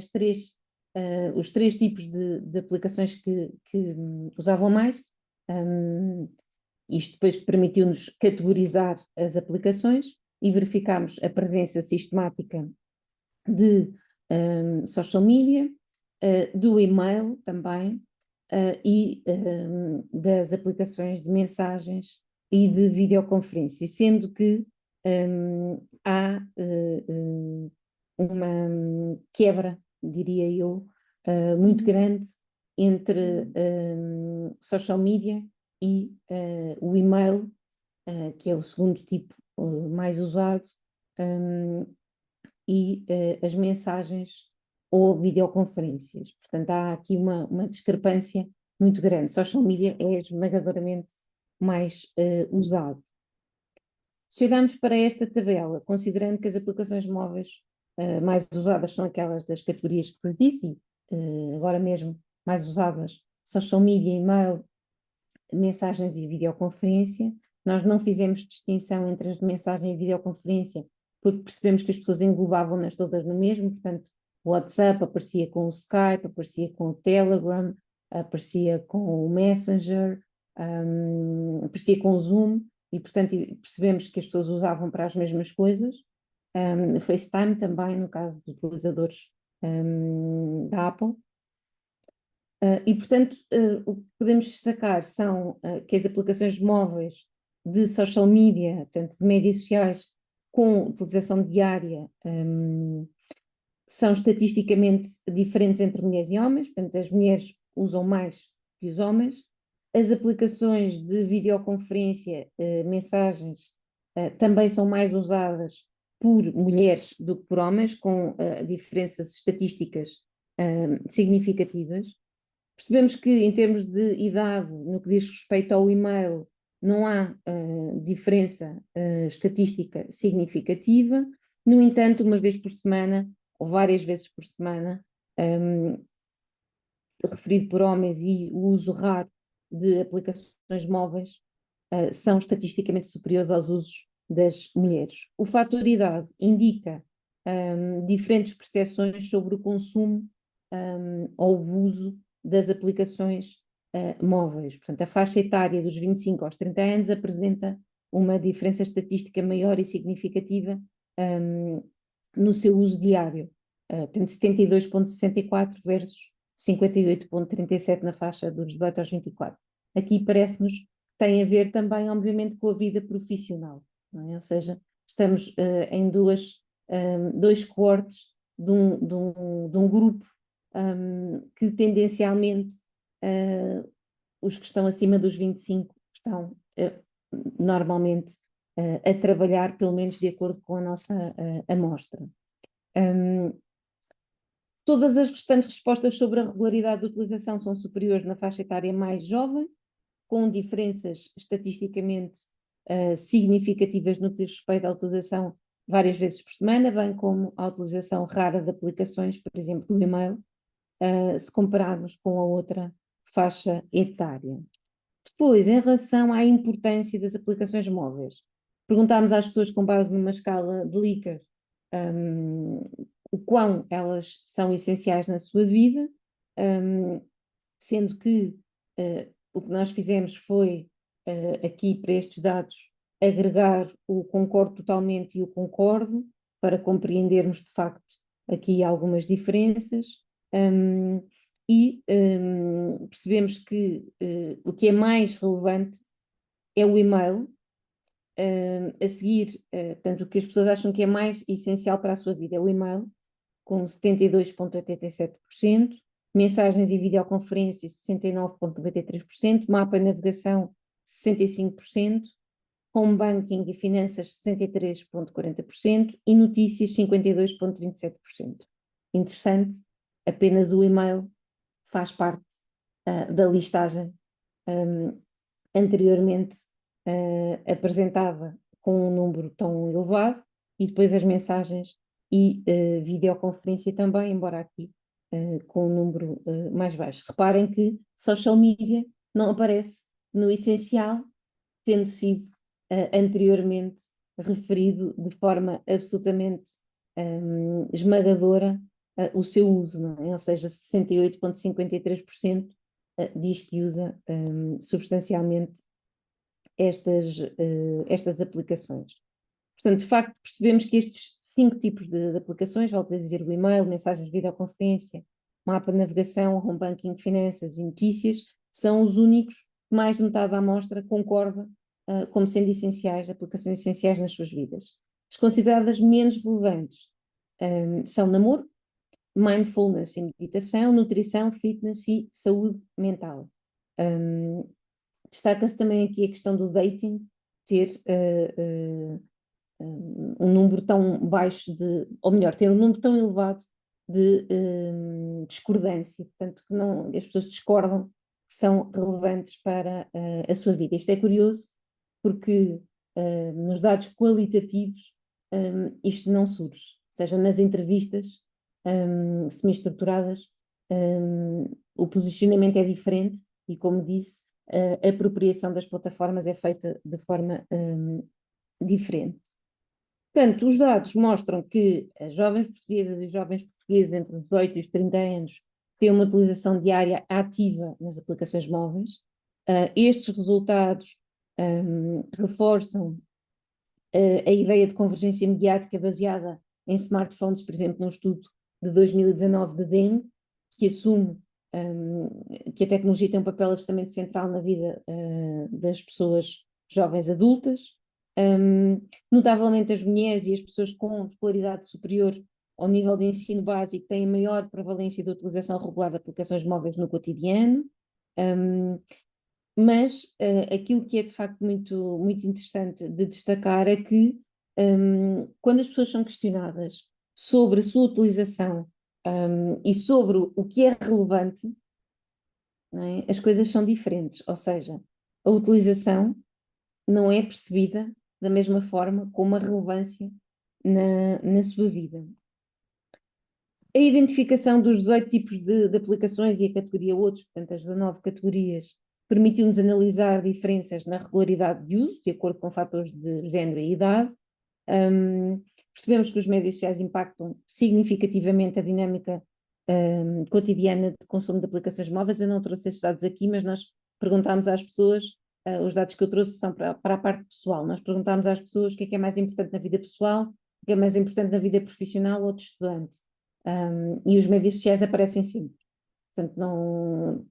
os três tipos de aplicações que usavam mais. Isto depois permitiu-nos categorizar as aplicações e verificámos a presença sistemática de social media, do e-mail também, e das aplicações de mensagens e de videoconferência, sendo que há uma quebra, diria eu, muito grande entre social media e o e-mail, que é o segundo tipo mais usado, e as mensagens ou videoconferências. Portanto, há aqui uma discrepância muito grande. Social media é esmagadoramente mais usado. Se olharmos para esta tabela, considerando que as aplicações móveis mais usadas são aquelas das categorias que eu disse, agora mesmo mais usadas, social media, e-mail, mensagens e videoconferência. Nós não fizemos distinção entre as de mensagem e videoconferência, porque percebemos que as pessoas englobavam-nas todas no mesmo, portanto, o WhatsApp aparecia com o Skype, aparecia com o Telegram, aparecia com o Messenger, aparecia com o Zoom, e portanto percebemos que as pessoas usavam para as mesmas coisas. O FaceTime também, no caso de utilizadores da Apple. E, portanto, o que podemos destacar são que as aplicações móveis de social media, portanto, de mídias sociais, com utilização diária, são estatisticamente diferentes entre mulheres e homens, portanto, as mulheres usam mais que os homens. As aplicações de videoconferência, mensagens, também são mais usadas por mulheres do que por homens, com diferenças estatísticas significativas. Percebemos que, em termos de idade, no que diz respeito ao e-mail, não há diferença estatística significativa. No entanto, uma vez por semana, ou várias vezes por semana, referido por homens e o uso raro de aplicações móveis, são estatisticamente superiores aos usos das mulheres. O fator idade indica diferentes percepções sobre o consumo ou o uso das aplicações móveis. Portanto, a faixa etária dos 25 aos 30 anos apresenta uma diferença estatística maior e significativa no seu uso diário. Portanto, 72,64 versus 58,37 na faixa dos 18 aos 24. Aqui parece-nos que tem a ver também, obviamente, com a vida profissional, não é? Ou seja, estamos em dois coortes de um grupo que tendencialmente os que estão acima dos 25 estão normalmente a trabalhar, pelo menos de acordo com a nossa amostra. Todas as restantes respostas sobre a regularidade de utilização são superiores na faixa etária mais jovem, com diferenças estatisticamente significativas no que diz respeito à utilização várias vezes por semana, bem como à utilização rara de aplicações, por exemplo, do e-mail, se compararmos com a outra faixa etária. Depois, em relação à importância das aplicações móveis, perguntámos às pessoas com base numa escala de Likert o quão elas são essenciais na sua vida, sendo que o que nós fizemos foi, aqui para estes dados, agregar o concordo totalmente e o concordo, para compreendermos de facto aqui algumas diferenças, percebemos que o que é mais relevante é o e-mail. A seguir, portanto, o que as pessoas acham que é mais essencial para a sua vida é o e-mail, com 72,87%, mensagens e videoconferência 69,93%, mapa e navegação 65%, home banking e finanças 63,40% e notícias 52,27%. Interessante, apenas o e-mail faz parte da listagem anteriormente apresentada com um número tão elevado, e depois as mensagens e videoconferência também, embora aqui com um número mais baixo. Reparem que social media não aparece no essencial, tendo sido anteriormente referido de forma absolutamente esmagadora o seu uso, não é? Ou seja, 68,53% diz que usa substancialmente estas aplicações. Portanto, de facto, percebemos que estes 5 tipos de aplicações, volto a dizer, o e-mail, mensagens de videoconferência, mapa de navegação, home banking, finanças e notícias, são os únicos que mais de metade da amostra concorda como sendo essenciais, aplicações essenciais nas suas vidas. As consideradas menos relevantes são namoro, mindfulness e meditação, nutrição, fitness e saúde mental. Destaca-se também aqui a questão do dating, ter um número tão baixo de, ou melhor, ter um número tão elevado de discordância, portanto, que não, as pessoas discordam que são relevantes para a sua vida. Isto é curioso porque nos dados qualitativos isto não surge, seja nas entrevistas semi-estruturadas, o posicionamento é diferente e, como disse, a apropriação das plataformas é feita de forma diferente. Portanto, os dados mostram que as jovens portuguesas e jovens portugueses entre os 18 e os 30 anos têm uma utilização diária ativa nas aplicações móveis. Estes resultados reforçam a ideia de convergência mediática baseada em smartphones, por exemplo, num estudo de 2019 de Deng, que assume que a tecnologia tem um papel absolutamente central na vida das pessoas jovens adultas. Notavelmente as mulheres e as pessoas com escolaridade superior ao nível de ensino básico têm maior prevalência de utilização regular de aplicações móveis no cotidiano, mas aquilo que é de facto muito, muito interessante de destacar é que quando as pessoas são questionadas sobre a sua utilização e sobre o que é relevante, não é? As coisas são diferentes, ou seja, a utilização não é percebida da mesma forma com uma relevância na sua vida. A identificação dos 18 tipos de aplicações e a categoria outros, portanto as 19 categorias, permitiu-nos analisar diferenças na regularidade de uso, de acordo com fatores de género e idade. Percebemos que os médias sociais impactam significativamente a dinâmica cotidiana de consumo de aplicações móveis. Eu não trouxe esses dados aqui, mas nós perguntámos às pessoas, os dados que eu trouxe são para a parte pessoal, nós perguntámos às pessoas o que é mais importante na vida pessoal, o que é mais importante na vida profissional ou de estudante. E os médias sociais aparecem sempre. Portanto, não,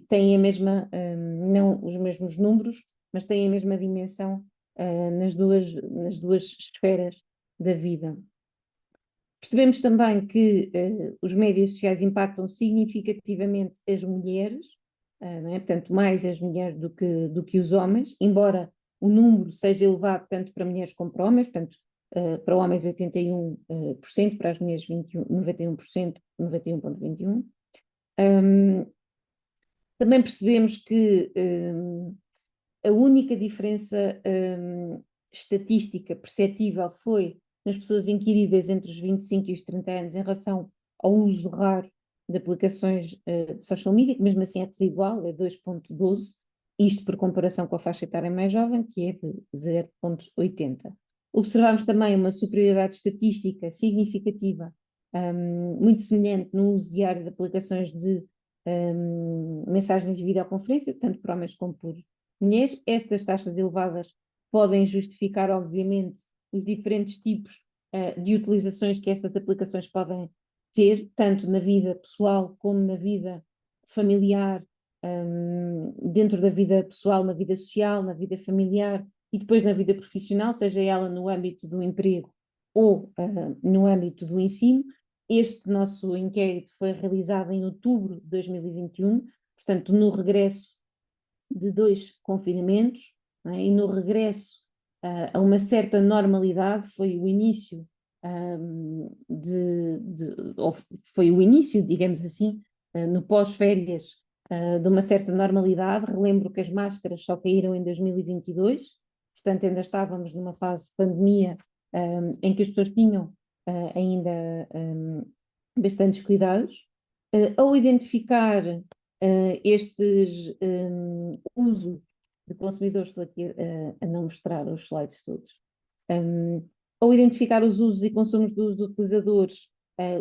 têm a mesma, não os mesmos números, mas têm a mesma dimensão nas duas esferas da vida. Percebemos também que os médias sociais impactam significativamente as mulheres, não é? Portanto, mais as mulheres do que os homens, embora o número seja elevado tanto para mulheres como para homens, portanto, para homens 81%, para as mulheres 91%, 91,21%. Também percebemos que a única diferença estatística perceptível foi nas pessoas inquiridas entre os 25 e os 30 anos em relação ao uso raro de aplicações de social media, que mesmo assim é residual, é 2,12, isto por comparação com a faixa etária mais jovem, que é de 0,80. Observámos também uma superioridade estatística significativa, muito semelhante no uso diário de aplicações de mensagens de videoconferência, tanto por homens como por mulheres. Estas taxas elevadas podem justificar, obviamente, os diferentes tipos de utilizações que estas aplicações podem ter, tanto na vida pessoal como na vida familiar, dentro da vida pessoal, na vida social, na vida familiar e depois na vida profissional, seja ela no âmbito do emprego ou no âmbito do ensino. Este nosso inquérito foi realizado em outubro de 2021, portanto, no regresso de 2 confinamentos, não é? E no regresso a uma certa normalidade, foi o início ou foi o início, digamos assim, no pós-férias, de uma certa normalidade. Relembro que as máscaras só caíram em 2022, portanto ainda estávamos numa fase de pandemia em que as pessoas tinham ainda bastantes cuidados. Ao identificar estes uso de consumidores, estou aqui a não mostrar os slides todos, ao identificar os usos e consumos dos utilizadores,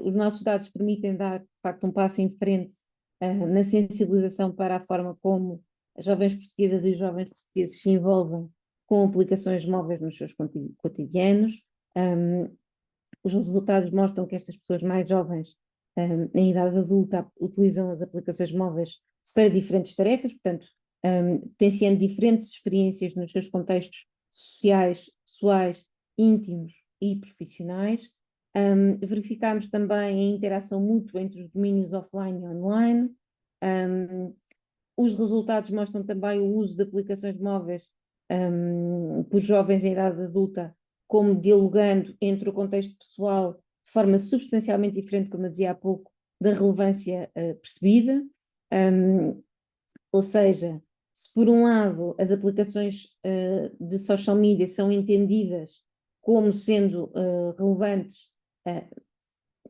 os nossos dados permitem dar, de facto, um passo em frente na sensibilização para a forma como as jovens portuguesas e os jovens portugueses se envolvem com aplicações móveis nos seus cotidianos. Os resultados mostram que estas pessoas mais jovens, em idade adulta, utilizam as aplicações móveis para diferentes tarefas, portanto, potenciando diferentes experiências nos seus contextos sociais, pessoais, íntimos e profissionais. Verificámos também a interação mútua entre os domínios offline e online. Os resultados mostram também o uso de aplicações móveis por jovens em idade adulta, como dialogando entre o contexto pessoal de forma substancialmente diferente, como eu dizia há pouco, da relevância percebida. Ou seja, se por um lado as aplicações de social media são entendidas como sendo relevantes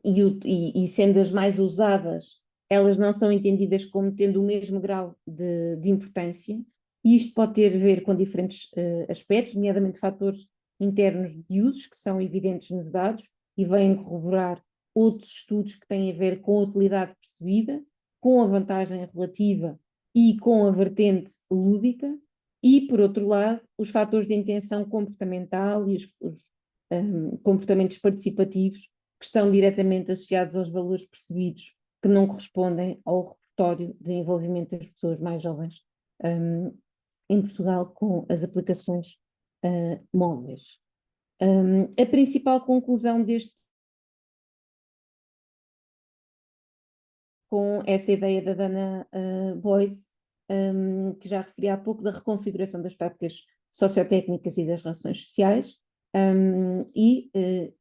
e sendo as mais usadas, elas não são entendidas como tendo o mesmo grau de importância, e isto pode ter a ver com diferentes aspectos, nomeadamente fatores internos de usos, que são evidentes nos dados e vêm corroborar outros estudos que têm a ver com a utilidade percebida, com a vantagem relativa e com a vertente lúdica, e, por outro lado, os fatores de intenção comportamental e os comportamentos participativos que estão diretamente associados aos valores percebidos que não correspondem ao repertório de envolvimento das pessoas mais jovens em Portugal com as aplicações móveis. A principal conclusão deste com essa ideia da Dana Boyd, que já referi há pouco, da reconfiguração das práticas sociotécnicas e das relações sociais,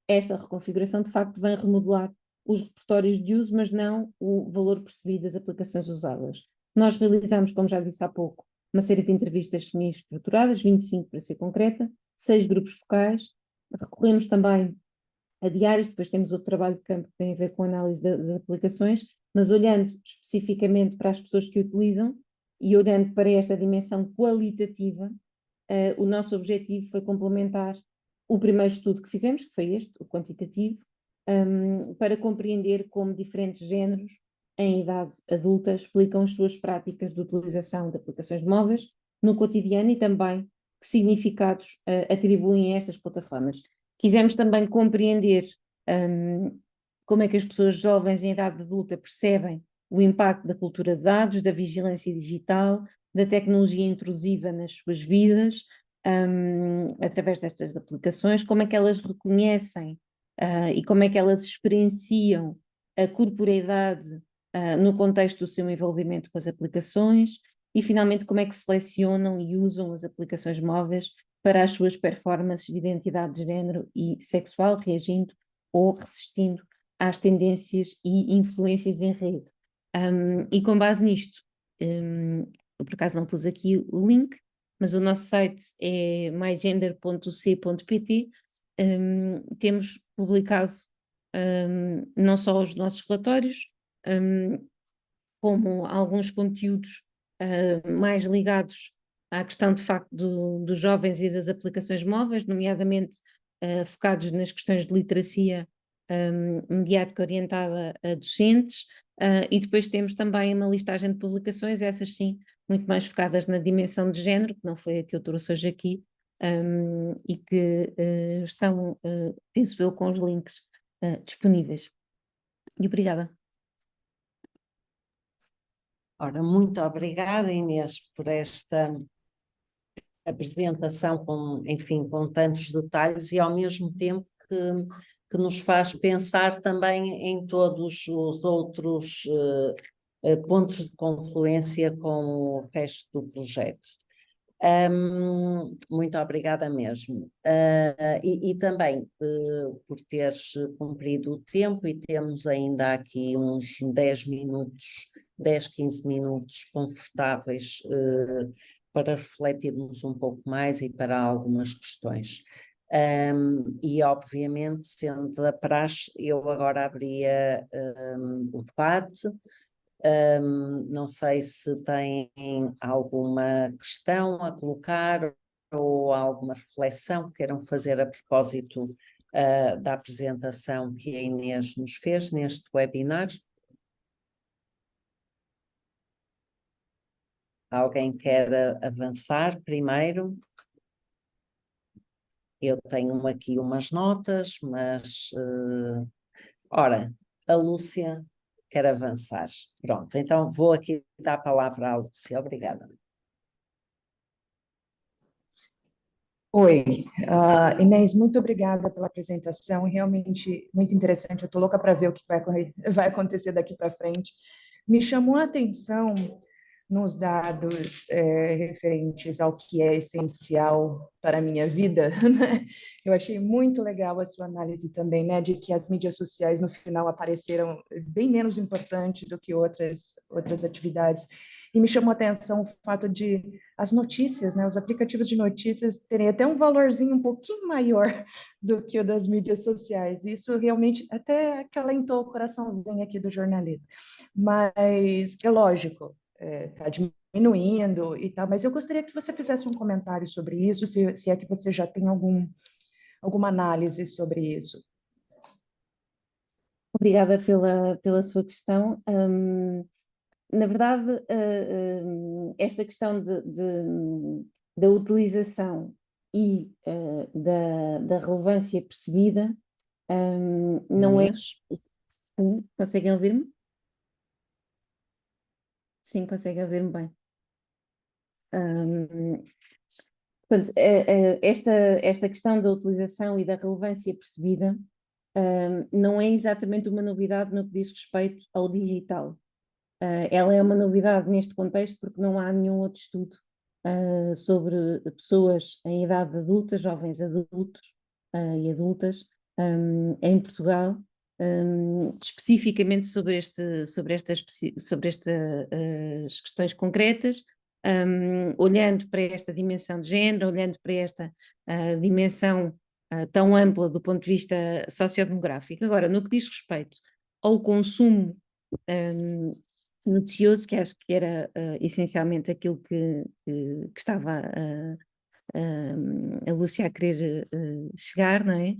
esta reconfiguração de facto vem remodelar os repertórios de uso, mas não o valor percebido das aplicações usadas. Nós realizamos, como já disse há pouco, uma série de entrevistas semi-estruturadas, 25 para ser concreta, 6 grupos focais, recorremos também a diários, depois temos outro trabalho de campo que tem a ver com a análise das aplicações, mas olhando especificamente para as pessoas que utilizam e olhando para esta dimensão qualitativa, o nosso objetivo foi complementar o primeiro estudo que fizemos, que foi este, o quantitativo, para compreender como diferentes géneros em idade adulta explicam as suas práticas de utilização de aplicações móveis no cotidiano e também que significados atribuem a estas plataformas. Quisemos também compreender como é que as pessoas jovens em idade adulta percebem o impacto da cultura de dados, da vigilância digital, da tecnologia intrusiva nas suas vidas, através destas aplicações, como é que elas reconhecem e como é que elas experienciam a corporeidade no contexto do seu envolvimento com as aplicações e, finalmente, como é que selecionam e usam as aplicações móveis para as suas performances de identidade de género e sexual, reagindo ou resistindo às tendências e influências em rede. E com base nisto, eu por acaso não pus aqui o link, mas o nosso site é mygender.c.pt. Temos publicado não só os nossos relatórios, como alguns conteúdos mais ligados à questão de facto dos jovens e das aplicações móveis, nomeadamente focados nas questões de literacia mediática orientada a docentes, e depois temos também uma listagem de publicações, essas sim, muito mais focadas na dimensão de género, que não foi a que eu trouxe hoje aqui, e que estão, penso eu, com os links disponíveis. E obrigada. Ora, muito obrigada, Inês, por esta apresentação com, enfim, com tantos detalhes e ao mesmo tempo que nos faz pensar também em todos os outros pontos de confluência com o resto do projeto. Muito obrigada mesmo. E também por teres cumprido o tempo, e temos ainda aqui uns 10 minutos, 10, 15 minutos confortáveis para refletirmos um pouco mais e para algumas questões. E obviamente, sendo da praxe, eu agora abria o debate. Não sei se têm alguma questão a colocar ou alguma reflexão que queiram fazer a propósito da apresentação que a Inês nos fez neste webinar. Alguém quer avançar primeiro? Eu tenho aqui umas notas, mas... ora, a Lúcia quer avançar. Pronto, então vou aqui dar a palavra à Lúcia. Obrigada. Oi, Inês, muito obrigada pela apresentação, realmente muito interessante. Eu estou louca para ver o que vai acontecer daqui para frente. Me chamou a atenção nos dados referentes ao que é essencial para a minha vida, né? Eu achei muito legal a sua análise também, né, de que as mídias sociais no final apareceram bem menos importantes do que outras atividades. E me chamou a atenção o fato de as notícias, né, os aplicativos de notícias terem até um valorzinho um pouquinho maior do que o das mídias sociais. Isso realmente até acalentou o coraçãozinho aqui do jornalismo. Mas é lógico, está diminuindo e tal, mas eu gostaria que você fizesse um comentário sobre isso, se é que você já tem alguma análise sobre isso. Obrigada pela sua questão. Na verdade, esta questão da utilização e da relevância percebida, não é. Inês? Conseguem ouvir-me? Sim, conseguem ouvir-me bem. Portanto, esta questão da utilização e da relevância percebida, não é exatamente uma novidade no que diz respeito ao digital. Ela é uma novidade neste contexto porque não há nenhum outro estudo sobre pessoas em idade adulta, jovens adultos e adultas, em Portugal, especificamente sobre estas questões concretas, olhando para esta dimensão de género, olhando para esta dimensão tão ampla do ponto de vista sociodemográfico. Agora, no que diz respeito ao consumo noticioso, que acho que era essencialmente aquilo que estava a Lúcia a querer chegar, não é?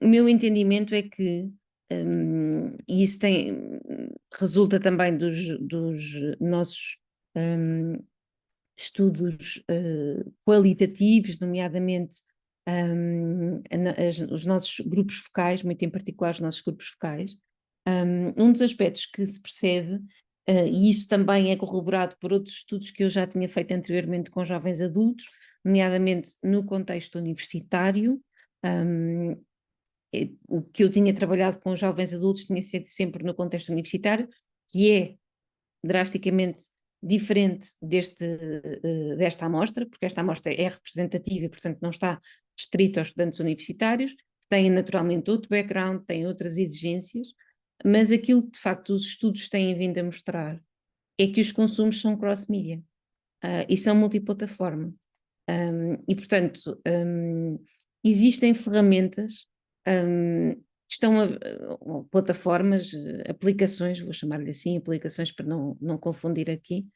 O meu entendimento é que, e isso resulta também dos nossos estudos qualitativos, nomeadamente os nossos grupos focais, muito em particular os nossos grupos focais. Um dos aspectos que se percebe, e isso também é corroborado por outros estudos que eu já tinha feito anteriormente com jovens adultos, nomeadamente no contexto universitário, o que eu tinha trabalhado com jovens adultos tinha sido sempre no contexto universitário, que é drasticamente diferente desta amostra, porque esta amostra é representativa e, portanto, não está restrita aos estudantes universitários, têm naturalmente outro background, têm outras exigências, mas aquilo que de facto os estudos têm vindo a mostrar é que os consumos são cross-media e são multiplataforma. E, portanto, existem ferramentas, estão plataformas, aplicações, vou chamar-lhe assim, aplicações para não confundir aqui,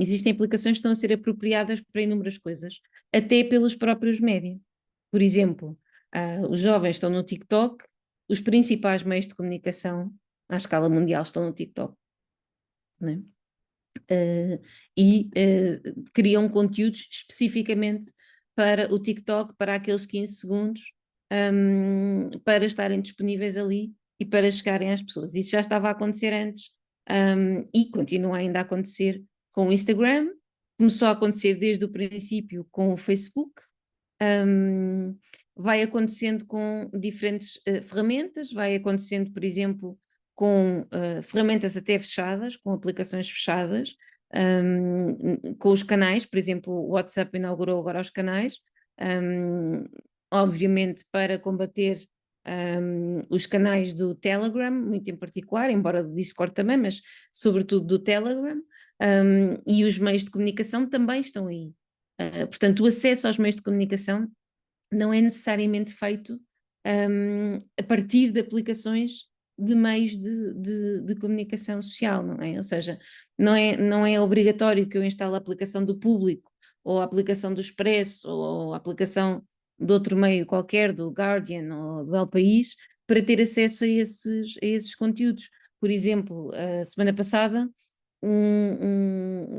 existem aplicações que estão a ser apropriadas para inúmeras coisas, até pelos próprios médias. Por exemplo, os jovens estão no TikTok, os principais meios de comunicação à escala mundial estão no TikTok, não é? Criam conteúdos especificamente para o TikTok, para aqueles 15 segundos, para estarem disponíveis ali e para chegarem às pessoas. Isso já estava a acontecer antes, e continua ainda a acontecer com o Instagram, começou a acontecer desde o princípio com o Facebook, vai acontecendo com diferentes ferramentas, vai acontecendo, por exemplo, com ferramentas até fechadas, com aplicações fechadas, com os canais, por exemplo, o WhatsApp inaugurou agora os canais, obviamente para combater os canais do Telegram, muito em particular, embora do Discord também, mas sobretudo do Telegram, e os meios de comunicação também estão aí. Portanto, o acesso aos meios de comunicação não é necessariamente feito a partir de aplicações de meios de comunicação social, não é? Ou seja, não é obrigatório que eu instale a aplicação do Público, ou a aplicação do Expresso, ou a aplicação de outro meio qualquer, do Guardian ou do El País, para ter acesso a esses conteúdos. Por exemplo, a semana passada,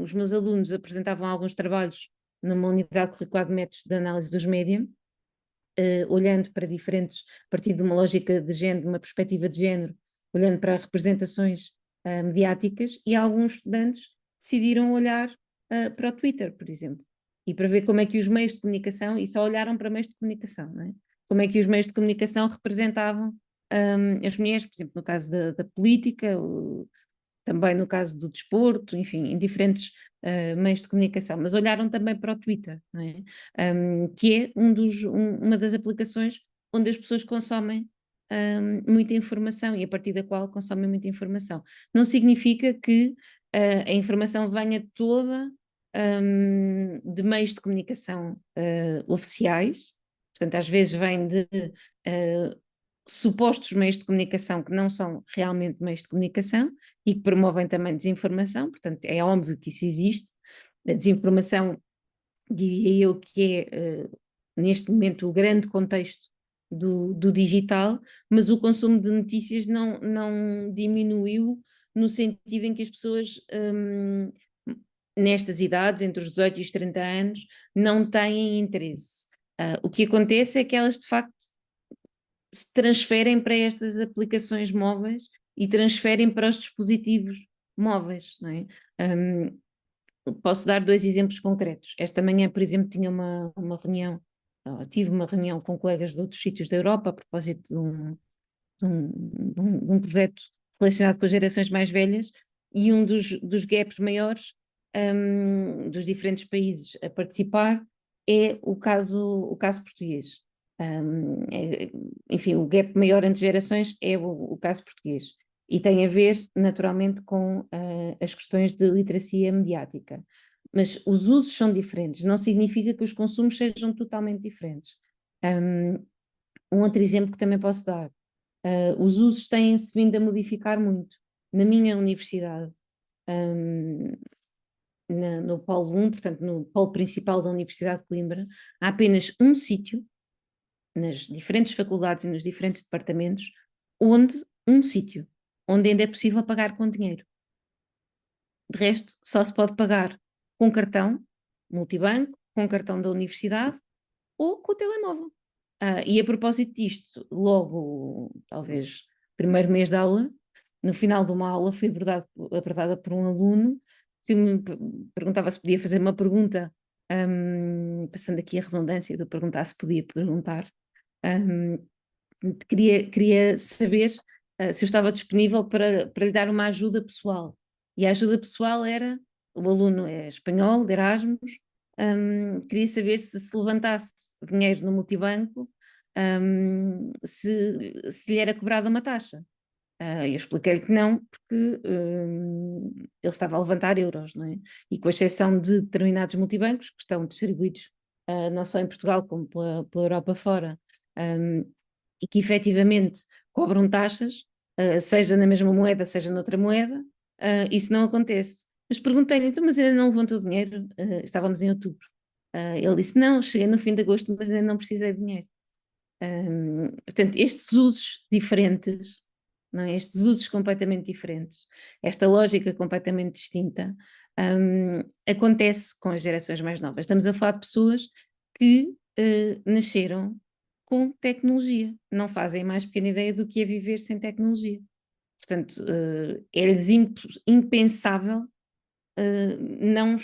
os meus alunos apresentavam alguns trabalhos numa unidade curricular de métodos de análise dos média, olhando para diferentes, a partir de uma lógica de género, de uma perspectiva de género, olhando para representações mediáticas, e alguns estudantes decidiram olhar para o Twitter, por exemplo. e para ver como é que os meios de comunicação, e só olharam para meios de comunicação, não é? Como é que os meios de comunicação representavam as mulheres, por exemplo, no caso da política, também no caso do desporto, enfim, em diferentes meios de comunicação, mas olharam também para o Twitter, não é? Que é uma das aplicações onde as pessoas consomem muita informação e a partir da qual consomem muita informação. Não significa que a informação venha toda de meios de comunicação oficiais, portanto, às vezes vem de supostos meios de comunicação que não são realmente meios de comunicação e que promovem também desinformação, portanto, é óbvio que isso existe. A desinformação, diria eu, que é neste momento o grande contexto do digital, mas o consumo de notícias não diminuiu no sentido em que as pessoas nestas idades, entre os 18 e os 30 anos, não têm interesse. O que acontece é que elas de facto se transferem para estas aplicações móveis e transferem para os dispositivos móveis, não é? Posso dar 2 exemplos concretos. Esta manhã, por exemplo, tinha uma reunião, tive uma reunião com colegas de outros sítios da Europa a propósito de um projeto relacionado com as gerações mais velhas, e um dos gaps maiores dos diferentes países a participar é o caso português. Enfim, o gap maior entre gerações é o caso português e tem a ver naturalmente com as questões de literacia mediática, mas os usos são diferentes, não significa que os consumos sejam totalmente diferentes. Um outro exemplo que também posso dar, os usos têm-se vindo a modificar muito. Na minha universidade, no Polo 1, portanto no polo principal da Universidade de Coimbra, há apenas um sítio nas diferentes faculdades e nos diferentes departamentos, um sítio onde ainda é possível pagar com dinheiro. De resto, só se pode pagar com cartão multibanco, com cartão da universidade ou com o telemóvel. E a propósito disto, logo, talvez, primeiro mês de aula, no final de uma aula, fui abordada por um aluno que me perguntava se podia fazer uma pergunta, passando aqui a redundância de perguntar se podia perguntar. Queria saber se eu estava disponível para lhe dar uma ajuda pessoal. E a ajuda pessoal era, o aluno é espanhol, de Erasmus, queria saber se levantasse dinheiro no multibanco, se lhe era cobrada uma taxa. Eu expliquei-lhe que não, porque ele estava a levantar euros, não é? E com exceção de determinados multibancos que estão distribuídos não só em Portugal como pela Europa fora, e que efetivamente cobram taxas, seja na mesma moeda, seja noutra moeda, isso não acontece. Mas perguntei-lhe, então, mas ainda não levantou dinheiro? Estávamos em outubro. Ele disse, não, cheguei no fim de agosto, mas ainda não precisei de dinheiro. Portanto, estes usos diferentes, não é? Estes usos completamente diferentes, esta lógica completamente distinta, acontece com as gerações mais novas. Estamos a falar de pessoas que nasceram com tecnologia, não fazem a mais pequena ideia do que é viver sem tecnologia. Portanto, é-lhes impensável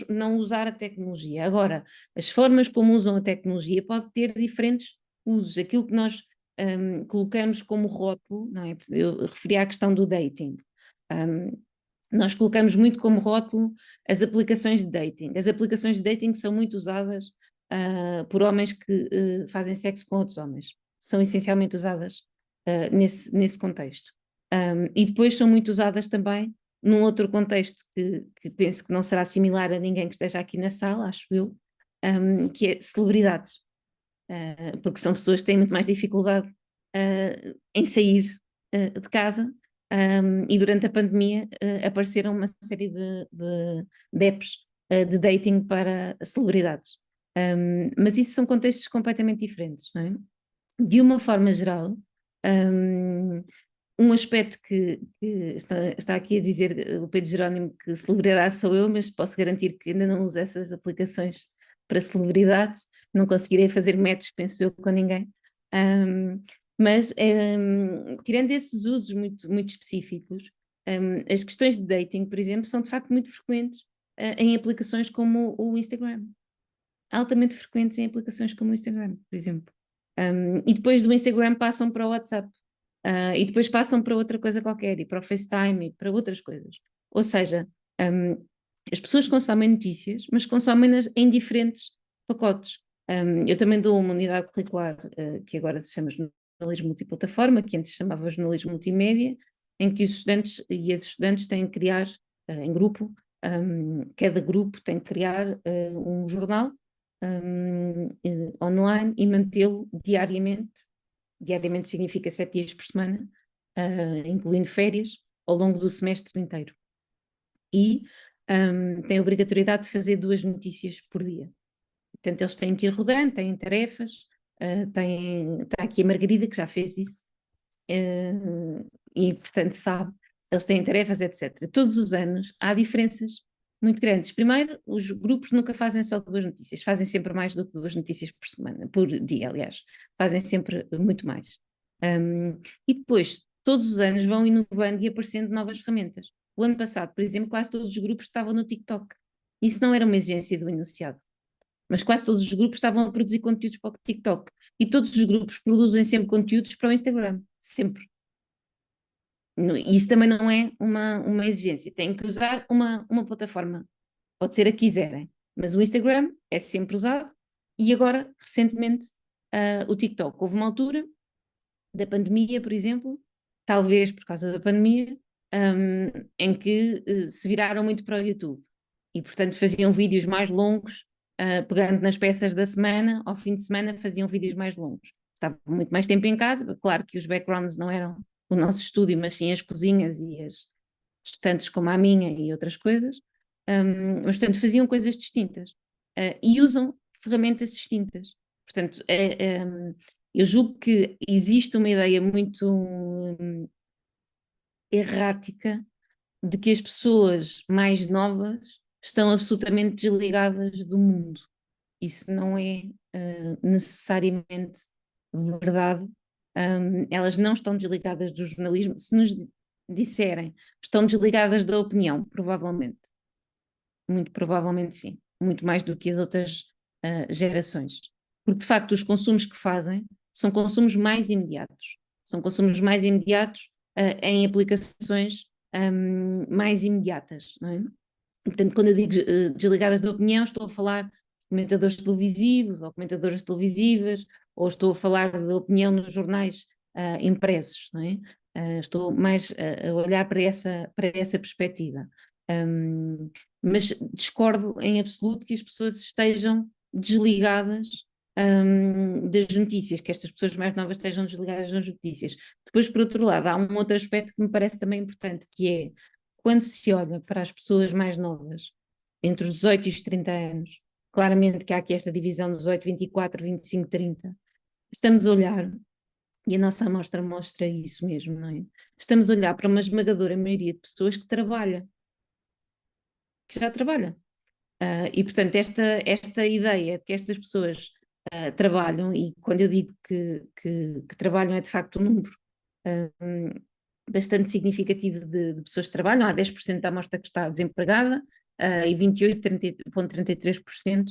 não usar a tecnologia. Agora, as formas como usam a tecnologia pode ter diferentes usos. Aquilo que nós colocamos como rótulo, não é? Eu referi à questão do dating. Nós colocamos muito como rótulo as aplicações de dating. As aplicações de dating são muito usadas por homens que fazem sexo com outros homens. São essencialmente usadas nesse contexto. E depois são muito usadas também num outro contexto que penso que não será similar a ninguém que esteja aqui na sala, acho eu, que é celebridades. Porque são pessoas que têm muito mais dificuldade em sair de casa, e durante a pandemia apareceram uma série de apps de dating para celebridades. Mas isso são contextos completamente diferentes, não é? De uma forma geral, um aspecto que está aqui a dizer o Pedro Jerónimo, que celebridade sou eu, mas posso garantir que ainda não uso essas aplicações para celebridades, não conseguirei fazer matches, penso eu, com ninguém. Mas, tirando esses usos muito específicos, as questões de dating, por exemplo, são de facto muito frequentes em aplicações como o Instagram. altamente frequentes em aplicações como o Instagram, por exemplo. E depois do Instagram passam para o WhatsApp, e depois passam para outra coisa qualquer, e para o FaceTime, e para outras coisas. Ou seja, as pessoas consomem notícias, mas consomem-nas em diferentes pacotes. Eu também dou uma unidade curricular que agora se chama jornalismo multiplataforma, que antes se chamava jornalismo multimédia, em que os estudantes e as estudantes têm que criar em grupo, cada grupo tem que criar um jornal online e mantê-lo diariamente. Diariamente significa 7 dias por semana, incluindo férias, ao longo do semestre inteiro. E tem a obrigatoriedade de fazer 2 notícias por dia. Portanto, eles têm que ir rodando, têm tarefas, está aqui a Margarida que já fez isso, e portanto sabe, eles têm tarefas, etc. Todos os anos há diferenças muito grandes. Primeiro, os grupos nunca fazem só 2 notícias, fazem sempre mais do que 2 notícias por semana, por dia, aliás, fazem sempre muito mais. E depois, todos os anos vão inovando e aparecendo novas ferramentas. O ano passado, por exemplo, quase todos os grupos estavam no TikTok. Isso não era uma exigência do enunciado, mas quase todos os grupos estavam a produzir conteúdos para o TikTok. E todos os grupos produzem sempre conteúdos para o Instagram, sempre. Isso também não é uma exigência, têm que usar uma plataforma, pode ser a que quiserem, mas o Instagram é sempre usado, e agora, recentemente, o TikTok. Houve uma altura da pandemia, por exemplo, talvez por causa da pandemia, em que se viraram muito para o YouTube, e portanto faziam vídeos mais longos, pegando nas peças da semana, ao fim de semana faziam vídeos mais longos. Estavam muito mais tempo em casa, claro que os backgrounds não eram o nosso estúdio, mas sim as cozinhas e as estantes como a minha e outras coisas, mas portanto faziam coisas distintas, e usam ferramentas distintas. Portanto, eu julgo que existe uma ideia muito errática de que as pessoas mais novas estão absolutamente desligadas do mundo. Isso não é necessariamente verdade. Elas não estão desligadas do jornalismo. Se nos disserem, estão desligadas da opinião, provavelmente. Muito provavelmente sim. Muito mais do que as outras gerações. Porque, de facto, os consumos que fazem são consumos mais imediatos. São consumos mais imediatos em aplicações mais imediatas, não é? Portanto, quando eu digo desligadas da opinião, estou a falar de comentadores televisivos ou comentadoras televisivas, ou estou a falar da opinião nos jornais impressos, não é? Estou mais a olhar para essa perspectiva. Mas discordo em absoluto que as pessoas estejam desligadas das notícias, que estas pessoas mais novas estejam desligadas das notícias. Depois, por outro lado, há um outro aspecto que me parece também importante, que é quando se olha para as pessoas mais novas, entre os 18 e os 30 anos, claramente que há aqui esta divisão dos 18, 24, 25, 30, estamos a olhar, e a nossa amostra mostra isso mesmo, não é? Estamos a olhar para uma esmagadora maioria de pessoas que trabalha, que já trabalha. E, portanto, esta ideia de que estas pessoas trabalham, e quando eu digo que trabalham é de facto um número bastante significativo de pessoas que trabalham, há 10% da amostra que está desempregada e 28,33%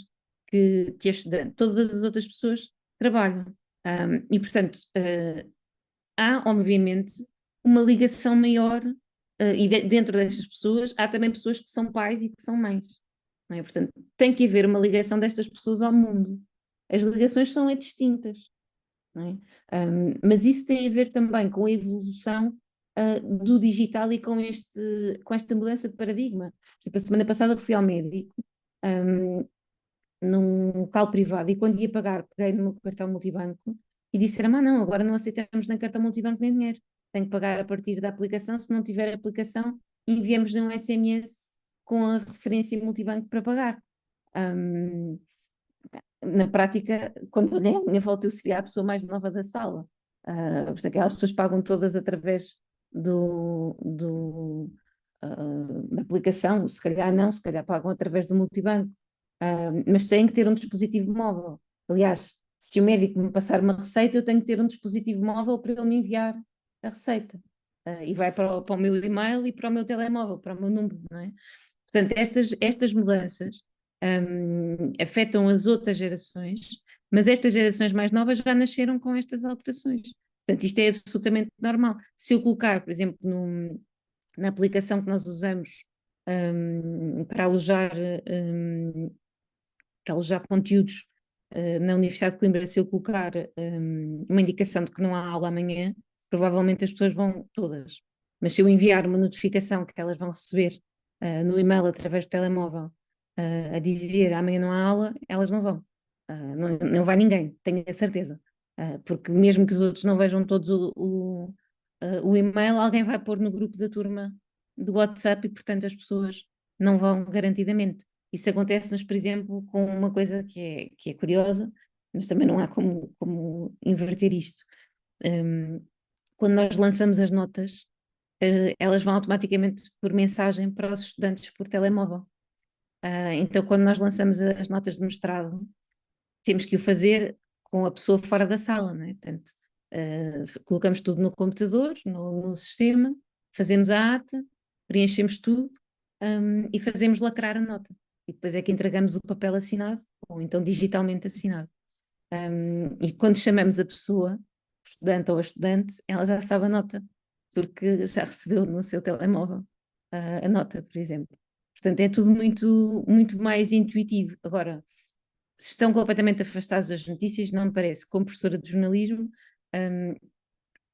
que é estudante. Todas as outras pessoas trabalham. E, portanto, há, obviamente, uma ligação maior, e dentro dessas pessoas há também pessoas que são pais e que são mães. Não é? Portanto, tem que haver uma ligação destas pessoas ao mundo. As ligações são distintas. Não é? Mas isso tem a ver também com a evolução do digital e com esta mudança de paradigma. Por exemplo, a semana passada fui ao médico, num local privado, e quando ia pagar, peguei no meu cartão multibanco e disseram: não, agora não aceitamos nem cartão multibanco nem dinheiro, tenho que pagar a partir da aplicação, se não tiver aplicação, enviamos-lhe um SMS com a referência multibanco para pagar. Na prática, quando olhei à minha volta, eu seria a pessoa mais nova da sala. Portanto, aquelas pessoas pagam todas através da aplicação, se calhar não, se calhar pagam através do multibanco, mas têm que ter um dispositivo móvel. Aliás, se o médico me passar uma receita, eu tenho que ter um dispositivo móvel para ele me enviar a receita. E vai para o meu e-mail e para o meu telemóvel, para o meu número, não é? Portanto, estas mudanças afetam as outras gerações, mas estas gerações mais novas já nasceram com estas alterações. Portanto, isto é absolutamente normal. Se eu colocar, por exemplo, na aplicação que nós usamos para alojar conteúdos na Universidade de Coimbra, se eu colocar uma indicação de que não há aula amanhã, provavelmente as pessoas vão todas. Mas se eu enviar uma notificação que elas vão receber no e-mail através do telemóvel a dizer amanhã não há aula, elas não vão. Não vai ninguém, tenho a certeza. Porque mesmo que os outros não vejam todos o e-mail, alguém vai pôr no grupo da turma do WhatsApp e, portanto, as pessoas não vão garantidamente. Isso acontece-nos, por exemplo, com uma coisa que é curiosa, mas também não há como inverter isto. Quando nós lançamos as notas, elas vão automaticamente por mensagem para os estudantes por telemóvel. Então, quando nós lançamos as notas de mestrado, temos que o fazer com a pessoa fora da sala, não é? Portanto, colocamos tudo no computador, no sistema, fazemos a ata, preenchemos tudo, e fazemos lacrar a nota. E depois é que entregamos o papel assinado, ou então digitalmente assinado. E quando chamamos a pessoa, o estudante ou a estudante, ela já sabe a nota, porque já recebeu no seu telemóvel a nota, por exemplo. Portanto, é tudo muito, muito mais intuitivo. Agora, se estão completamente afastados das notícias, não me parece. Como professora de jornalismo,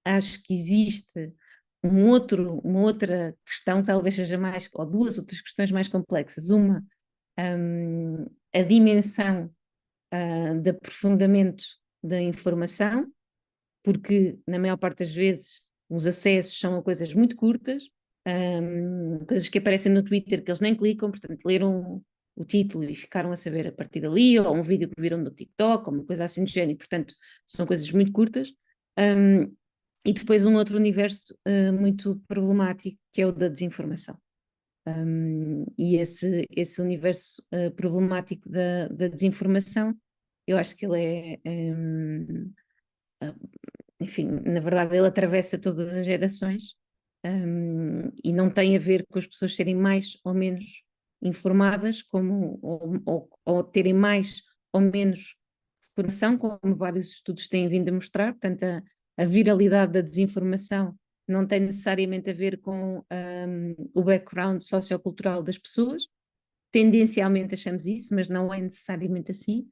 acho que existe uma outra questão, talvez seja mais, ou duas outras questões mais complexas. Uma, a dimensão de aprofundamento da informação, porque na maior parte das vezes os acessos são a coisas muito curtas, coisas que aparecem no Twitter que eles nem clicam, portanto leram o título e ficaram a saber a partir dali, ou um vídeo que viram no TikTok, ou uma coisa assim do género, e portanto são coisas muito curtas. E depois um outro universo muito problemático, que é o da desinformação. E esse universo problemático da desinformação, eu acho que ele enfim, na verdade ele atravessa todas as gerações, e não tem a ver com as pessoas serem mais ou menos informadas, ou terem mais ou menos formação, como vários estudos têm vindo a mostrar. Portanto, a viralidade da desinformação não tem necessariamente a ver com o background sociocultural das pessoas. Tendencialmente achamos isso, mas não é necessariamente assim.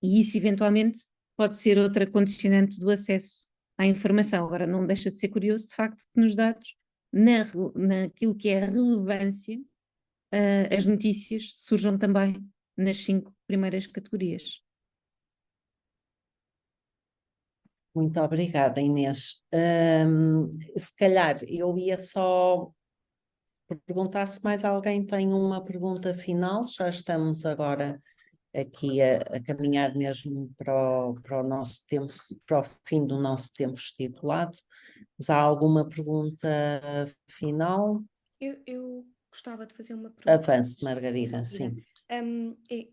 E isso eventualmente pode ser outra condicionante do acesso à informação. Agora, não deixa de ser curioso, de facto, que nos dados, naquilo que é a relevância, as notícias surjam também nas 5 primeiras categorias. Muito obrigada, Inês. Se calhar eu ia só perguntar se mais alguém tem uma pergunta final. Já estamos agora aqui a caminhar mesmo para o nosso tempo, para o fim do nosso tempo estipulado. Mas há alguma pergunta final? Eu gostava de fazer uma pergunta. Avance, Margarida, sim.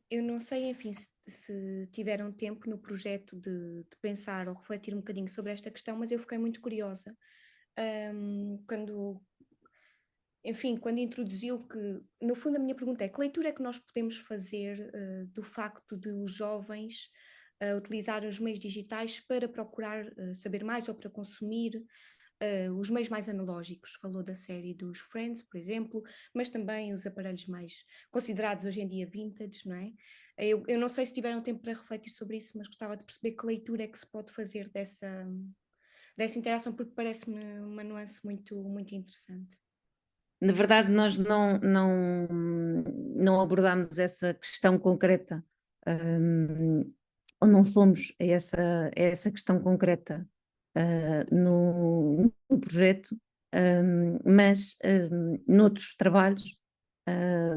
Eu não sei, enfim, se tiveram tempo no projeto de pensar ou refletir um bocadinho sobre esta questão, mas eu fiquei muito curiosa quando introduziu que, no fundo, a minha pergunta é: que leitura é que nós podemos fazer do facto de os jovens utilizarem os meios digitais para procurar saber mais ou para consumir os meios mais analógicos? Falou da série dos Friends, por exemplo, mas também os aparelhos mais considerados hoje em dia vintage, não é? Eu não sei se tiveram tempo para refletir sobre isso, mas gostava de perceber que leitura é que se pode fazer dessa interação, porque parece-me uma nuance muito, muito interessante. Na verdade, nós não abordámos essa questão concreta, ou não fomos a essa questão concreta no projeto, mas noutros trabalhos,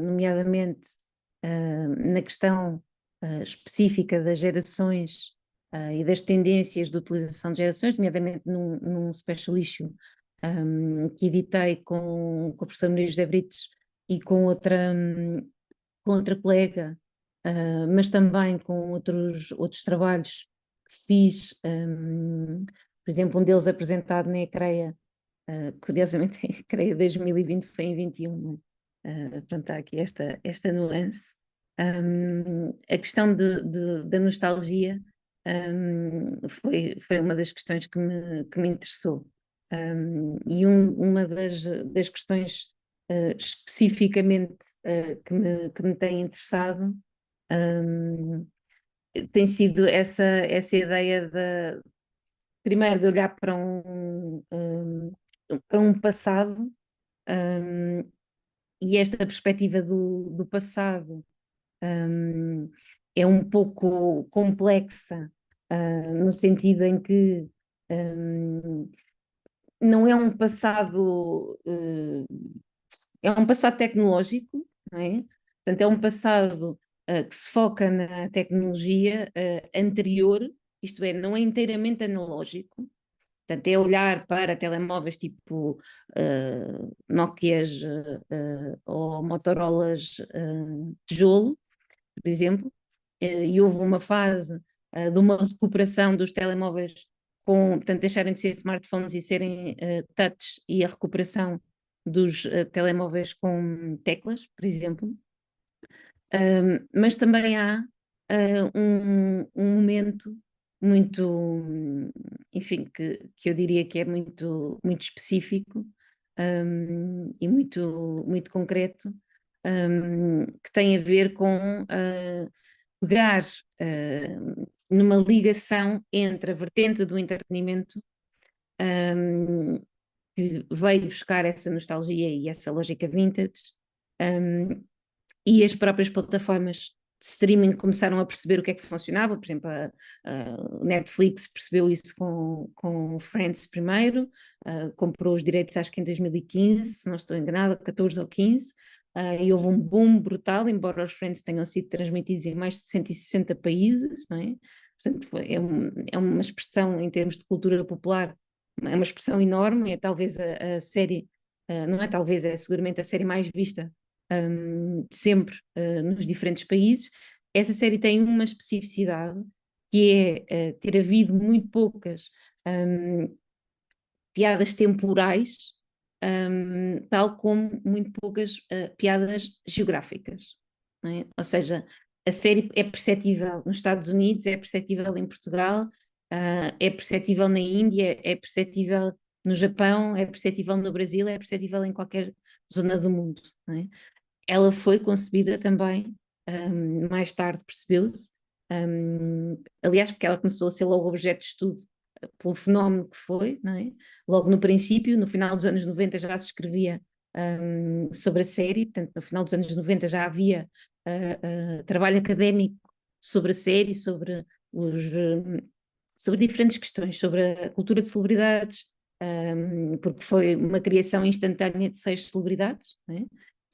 nomeadamente na questão específica das gerações e das tendências de utilização de gerações, nomeadamente num special issue que editei com o professor Maria José Brites e com outra colega, mas também com outros trabalhos que fiz, por exemplo, um deles apresentado na ECREA, curiosamente a ECREA 2020 foi em 21, Pronto, há aqui esta nuance. A questão da nostalgia, foi uma das questões que me interessou. E uma das questões especificamente que me tem interessado, tem sido essa ideia primeiro de olhar para um passado, e esta perspectiva do passado é um pouco complexa, no sentido em que não é um passado, é um passado tecnológico, não é? Portanto, é um passado que se foca na tecnologia anterior, isto é, não é inteiramente analógico. Portanto, é olhar para telemóveis tipo Nokias ou Motorolas tijolo, por exemplo, e houve uma fase de uma recuperação dos telemóveis portanto, deixarem de ser smartphones e serem touch, e a recuperação dos telemóveis com teclas, por exemplo. Mas também há um momento muito, enfim, que eu diria que é muito específico, e muito concreto, que tem a ver com pegar numa ligação entre a vertente do entretenimento, que veio buscar essa nostalgia e essa lógica vintage, e as próprias plataformas de streaming começaram a perceber o que é que funcionava. Por exemplo, a Netflix percebeu isso com Friends primeiro, comprou os direitos acho que em 2015, se não estou enganada, 14 ou 15, e houve um boom brutal, embora os Friends tenham sido transmitidos em mais de 160 países, não é? Portanto, é uma expressão em termos de cultura popular, é uma expressão enorme, é talvez a série, não é talvez, é seguramente a série mais vista sempre nos diferentes países. Essa série tem uma especificidade, que é ter havido muito poucas piadas temporais, tal como muito poucas piadas geográficas, não é? Ou seja, a série é perceptível nos Estados Unidos, é perceptível em Portugal, é perceptível na Índia, é perceptível no Japão, é perceptível no Brasil, é perceptível em qualquer zona do mundo, não é? Ela foi concebida também, mais tarde percebeu-se, aliás, porque ela começou a ser logo objeto de estudo pelo fenómeno que foi, não é? Logo no princípio, no final dos anos 90 já se escrevia sobre a série, portanto, no final dos anos 90 já havia trabalho académico sobre a série, sobre diferentes questões, sobre a cultura de celebridades, porque foi uma criação instantânea de 6 celebridades, não é?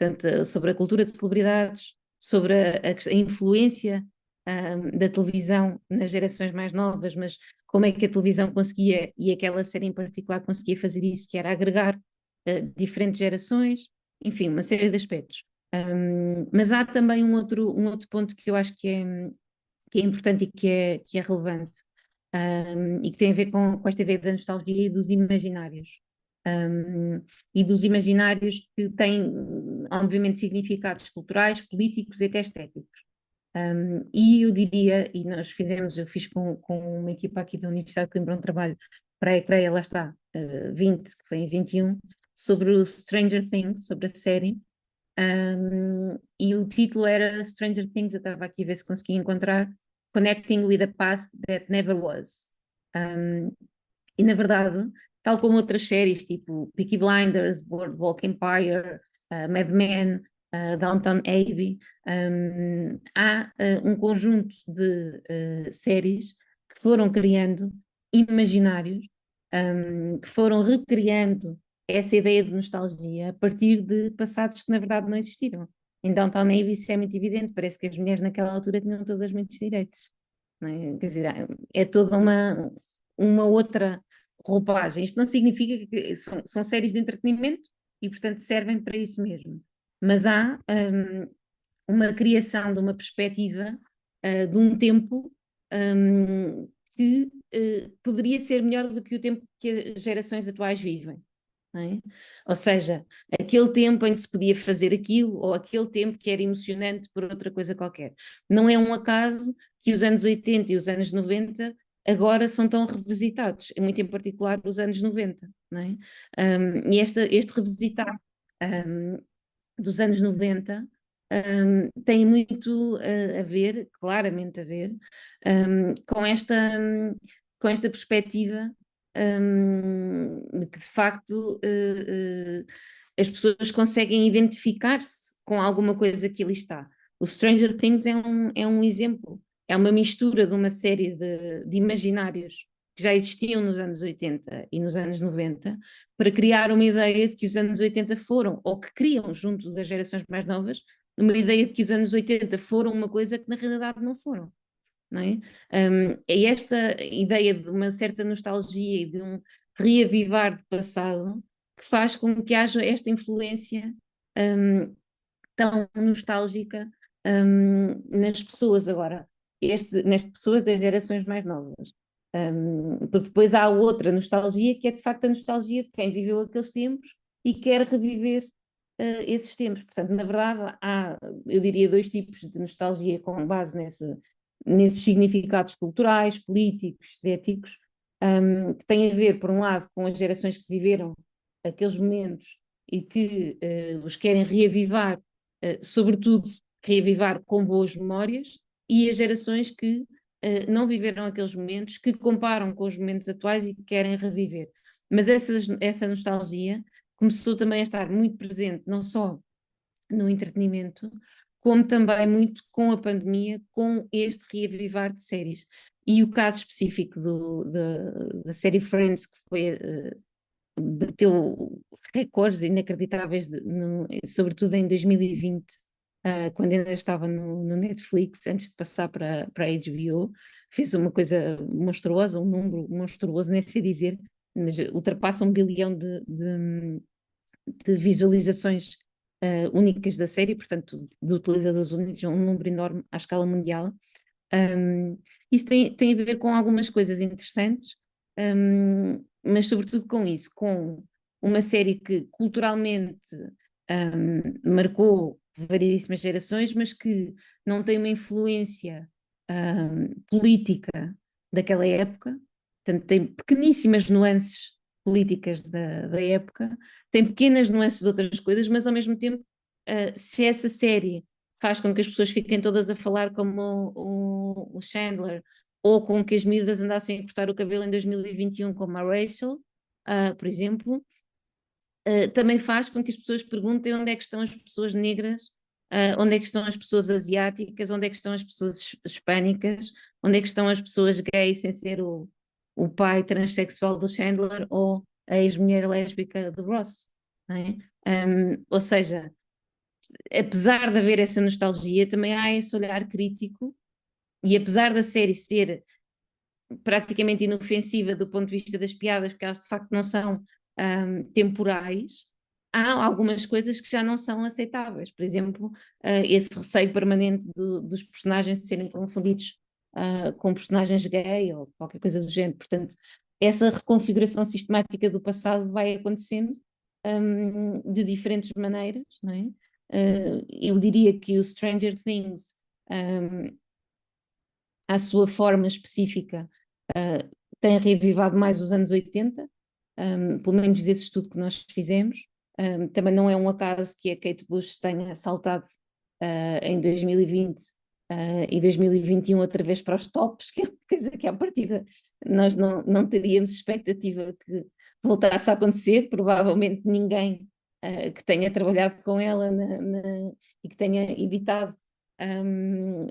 Portanto, sobre a cultura de celebridades, sobre a influência da televisão nas gerações mais novas, mas como é que a televisão conseguia, e aquela série em particular conseguia fazer isso, que era agregar diferentes gerações, enfim, uma série de aspectos. Mas há também um outro ponto que eu acho que é importante e que é relevante, e que tem a ver com esta ideia da nostalgia e dos imaginários. E dos imaginários que têm, obviamente, significados culturais, políticos e até estéticos. E eu diria, e eu fiz com uma equipa aqui da Universidade de Coimbra um trabalho para a ECREA, lá está, 20, que foi em 21, sobre o Stranger Things, sobre a série. E o título era Stranger Things, eu estava aqui a ver se conseguia encontrar, Connecting with a Past That Never Was. E na verdade, tal como outras séries, tipo Peaky Blinders, Boardwalk Empire, Mad Men, Downton Abbey, há um conjunto de séries que foram criando imaginários, que foram recriando essa ideia de nostalgia a partir de passados que na verdade não existiram. Em Downton Abbey isso é muito evidente, parece que as mulheres naquela altura tinham todas muitos direitos, não é? Quer dizer, é toda uma outra roupagem. Isto não significa que são séries de entretenimento e, portanto, servem para isso mesmo. Mas há uma criação de uma perspectiva de um tempo que poderia ser melhor do que o tempo que as gerações atuais vivem. não é? Ou seja, aquele tempo em que se podia fazer aquilo, ou aquele tempo que era emocionante por outra coisa qualquer. Não é um acaso que os anos 80 e os anos 90 agora são tão revisitados, e muito em particular os anos 90, não é? E este revisitar dos anos 90 tem muito a ver, claramente a ver, com esta perspectiva de que de facto as pessoas conseguem identificar-se com alguma coisa que ali está. O Stranger Things é um exemplo, é uma mistura de uma série de imaginários que já existiam nos anos 80 e nos anos 90 para criar uma ideia de que os anos 80 foram, ou que criam junto das gerações mais novas, uma ideia de que os anos 80 foram uma coisa que na realidade não foram. Não é? É esta ideia de uma certa nostalgia e de um reavivar de passado que faz com que haja esta influência tão nostálgica nas pessoas agora, nas pessoas das gerações mais novas. Porque depois há outra nostalgia que é de facto a nostalgia de quem viveu aqueles tempos e quer reviver esses tempos. Portanto, na verdade, há, eu diria, dois tipos de nostalgia com base nesses significados culturais, políticos, estéticos, que têm a ver, por um lado, com as gerações que viveram aqueles momentos e que os querem reavivar, sobretudo reavivar com boas memórias, e as gerações que não viveram aqueles momentos, que comparam com os momentos atuais e que querem reviver. Mas essa nostalgia começou também a estar muito presente, não só no entretenimento, como também muito com a pandemia, com este reavivar de séries. E o caso específico da série Friends, que foi, bateu recordes inacreditáveis, sobretudo em 2020, quando ainda estava no Netflix, antes de passar para a HBO, fez uma coisa monstruosa, um número monstruoso, nem sei dizer, mas ultrapassa 1 bilhão de visualizações únicas da série, portanto, de utilizadores únicos, um número enorme à escala mundial. Isso tem a ver com algumas coisas interessantes, mas sobretudo com isso, com uma série que culturalmente marcou variedíssimas gerações, mas que não tem uma influência política daquela época, portanto tem pequeníssimas nuances políticas da época, tem pequenas nuances de outras coisas, mas ao mesmo tempo, se essa série faz com que as pessoas fiquem todas a falar como o Chandler, ou com que as miúdas andassem a cortar o cabelo em 2021 como a Rachel, por exemplo, também faz com que as pessoas perguntem onde é que estão as pessoas negras, onde é que estão as pessoas asiáticas, onde é que estão as pessoas hispânicas, onde é que estão as pessoas gays sem ser o pai transexual do Chandler ou a ex-mulher lésbica do Ross, não é? Ou seja, apesar de haver essa nostalgia, também há esse olhar crítico, e apesar da série ser praticamente inofensiva do ponto de vista das piadas, porque elas de facto não são temporais, há algumas coisas que já não são aceitáveis. Por exemplo, esse receio permanente dos personagens de serem confundidos com personagens gay ou qualquer coisa do género. Portanto, essa reconfiguração sistemática do passado vai acontecendo de diferentes maneiras, não é? Eu diria que o Stranger Things, à sua forma específica, tem revivado mais os anos 80, pelo menos desse estudo que nós fizemos. Também não é um acaso que a Kate Bush tenha saltado em 2020 e 2021 outra vez para os tops, que é uma coisa que à partida nós não teríamos expectativa que voltasse a acontecer. Provavelmente ninguém que tenha trabalhado com ela e que tenha editado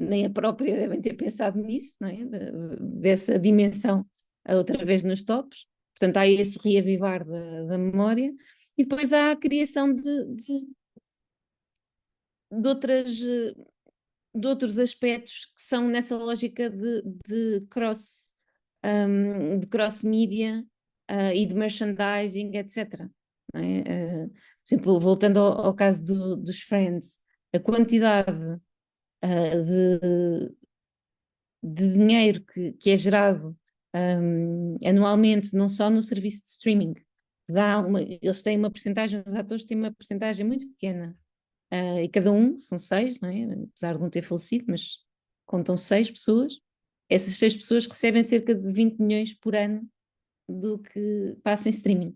nem a própria devem ter pensado nisso, não é? Dessa dimensão outra vez nos tops. Portanto, há esse reavivar da memória, e depois há a criação de outros aspectos que são nessa lógica de cross media e de merchandising, etc. Não é? Por exemplo, voltando ao caso dos Friends, a quantidade de dinheiro que é gerado anualmente, não só no serviço de streaming, Eles têm uma percentagem, os atores têm uma percentagem muito pequena, e cada um, são 6, não é? Apesar de um ter falecido, mas contam 6 pessoas. Essas 6 pessoas recebem cerca de 20 milhões por ano do que passa em streaming.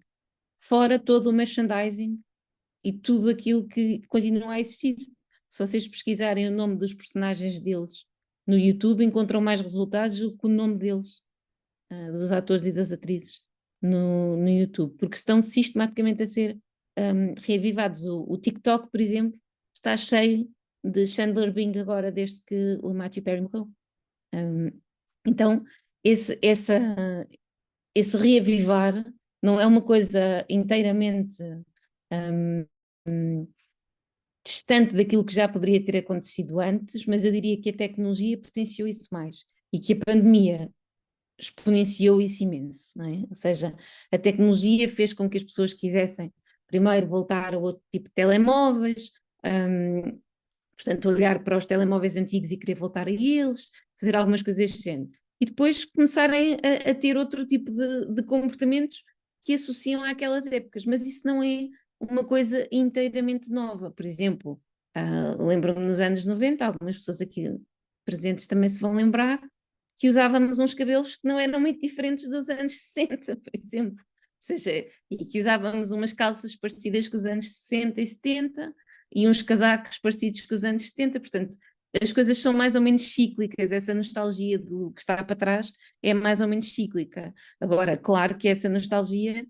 Fora todo o merchandising e tudo aquilo que continua a existir. Se vocês pesquisarem o nome dos personagens deles no YouTube, encontram mais resultados do que o nome deles, dos atores e das atrizes, no YouTube, porque estão sistematicamente a ser reavivados. O TikTok, por exemplo, está cheio de Chandler Bing agora, desde que o Matthew Perry morreu. Então, esse reavivar não é uma coisa inteiramente distante daquilo que já poderia ter acontecido antes, mas eu diria que a tecnologia potenciou isso mais e que a pandemia exponenciou isso imenso, não é? Ou seja, a tecnologia fez com que as pessoas quisessem primeiro voltar a outro tipo de telemóveis, portanto, olhar para os telemóveis antigos e querer voltar a eles, fazer algumas coisas deste género. E depois começarem a ter outro tipo de comportamentos que associam àquelas épocas, mas isso não é uma coisa inteiramente nova. Por exemplo, lembro-me nos anos 90, algumas pessoas aqui presentes também se vão lembrar, que usávamos uns cabelos que não eram muito diferentes dos anos 60, por exemplo. Ou seja, e que usávamos umas calças parecidas com os anos 60 e 70 e uns casacos parecidos com os anos 70, portanto, as coisas são mais ou menos cíclicas, essa nostalgia do que está para trás é mais ou menos cíclica. Agora, claro que essa nostalgia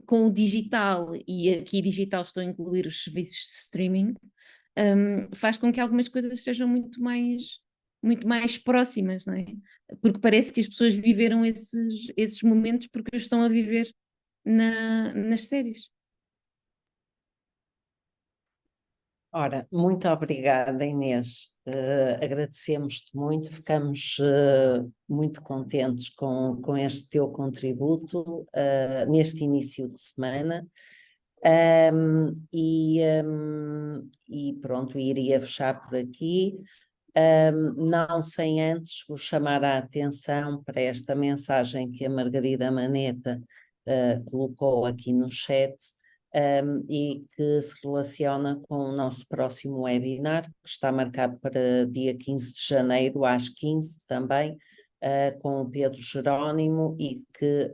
com o digital, e aqui digital estou a incluir os serviços de streaming, faz com que algumas coisas sejam muito mais próximas, não é? Porque parece que as pessoas viveram esses momentos porque os estão a viver nas séries. Ora, muito obrigada, Inês. Agradecemos-te muito, ficamos muito contentes com este teu contributo neste início de semana. E pronto, iria fechar por aqui. Não sem antes vos chamar a atenção para esta mensagem que a Margarida Maneta colocou aqui no chat. E que se relaciona com o nosso próximo webinar, que está marcado para dia 15 de janeiro, às 15 também, com o Pedro Jerónimo, e que,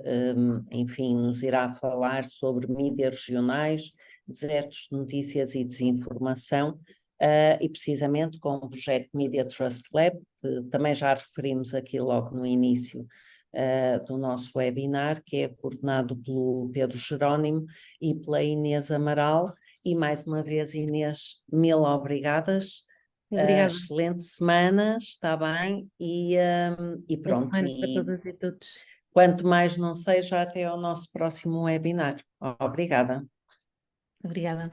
enfim, nos irá falar sobre mídias regionais, desertos de notícias e desinformação, e precisamente com o projeto Media Trust Lab, que também já referimos aqui logo no início do nosso webinar, que é coordenado pelo Pedro Jerónimo e pela Inês Amaral. E mais uma vez, Inês, mil obrigadas. Obrigada. Excelente semana, está bem? E Boa pronto. semana para E todas e todos. quanto mais não seja, até ao nosso próximo webinar. Obrigada. Obrigada.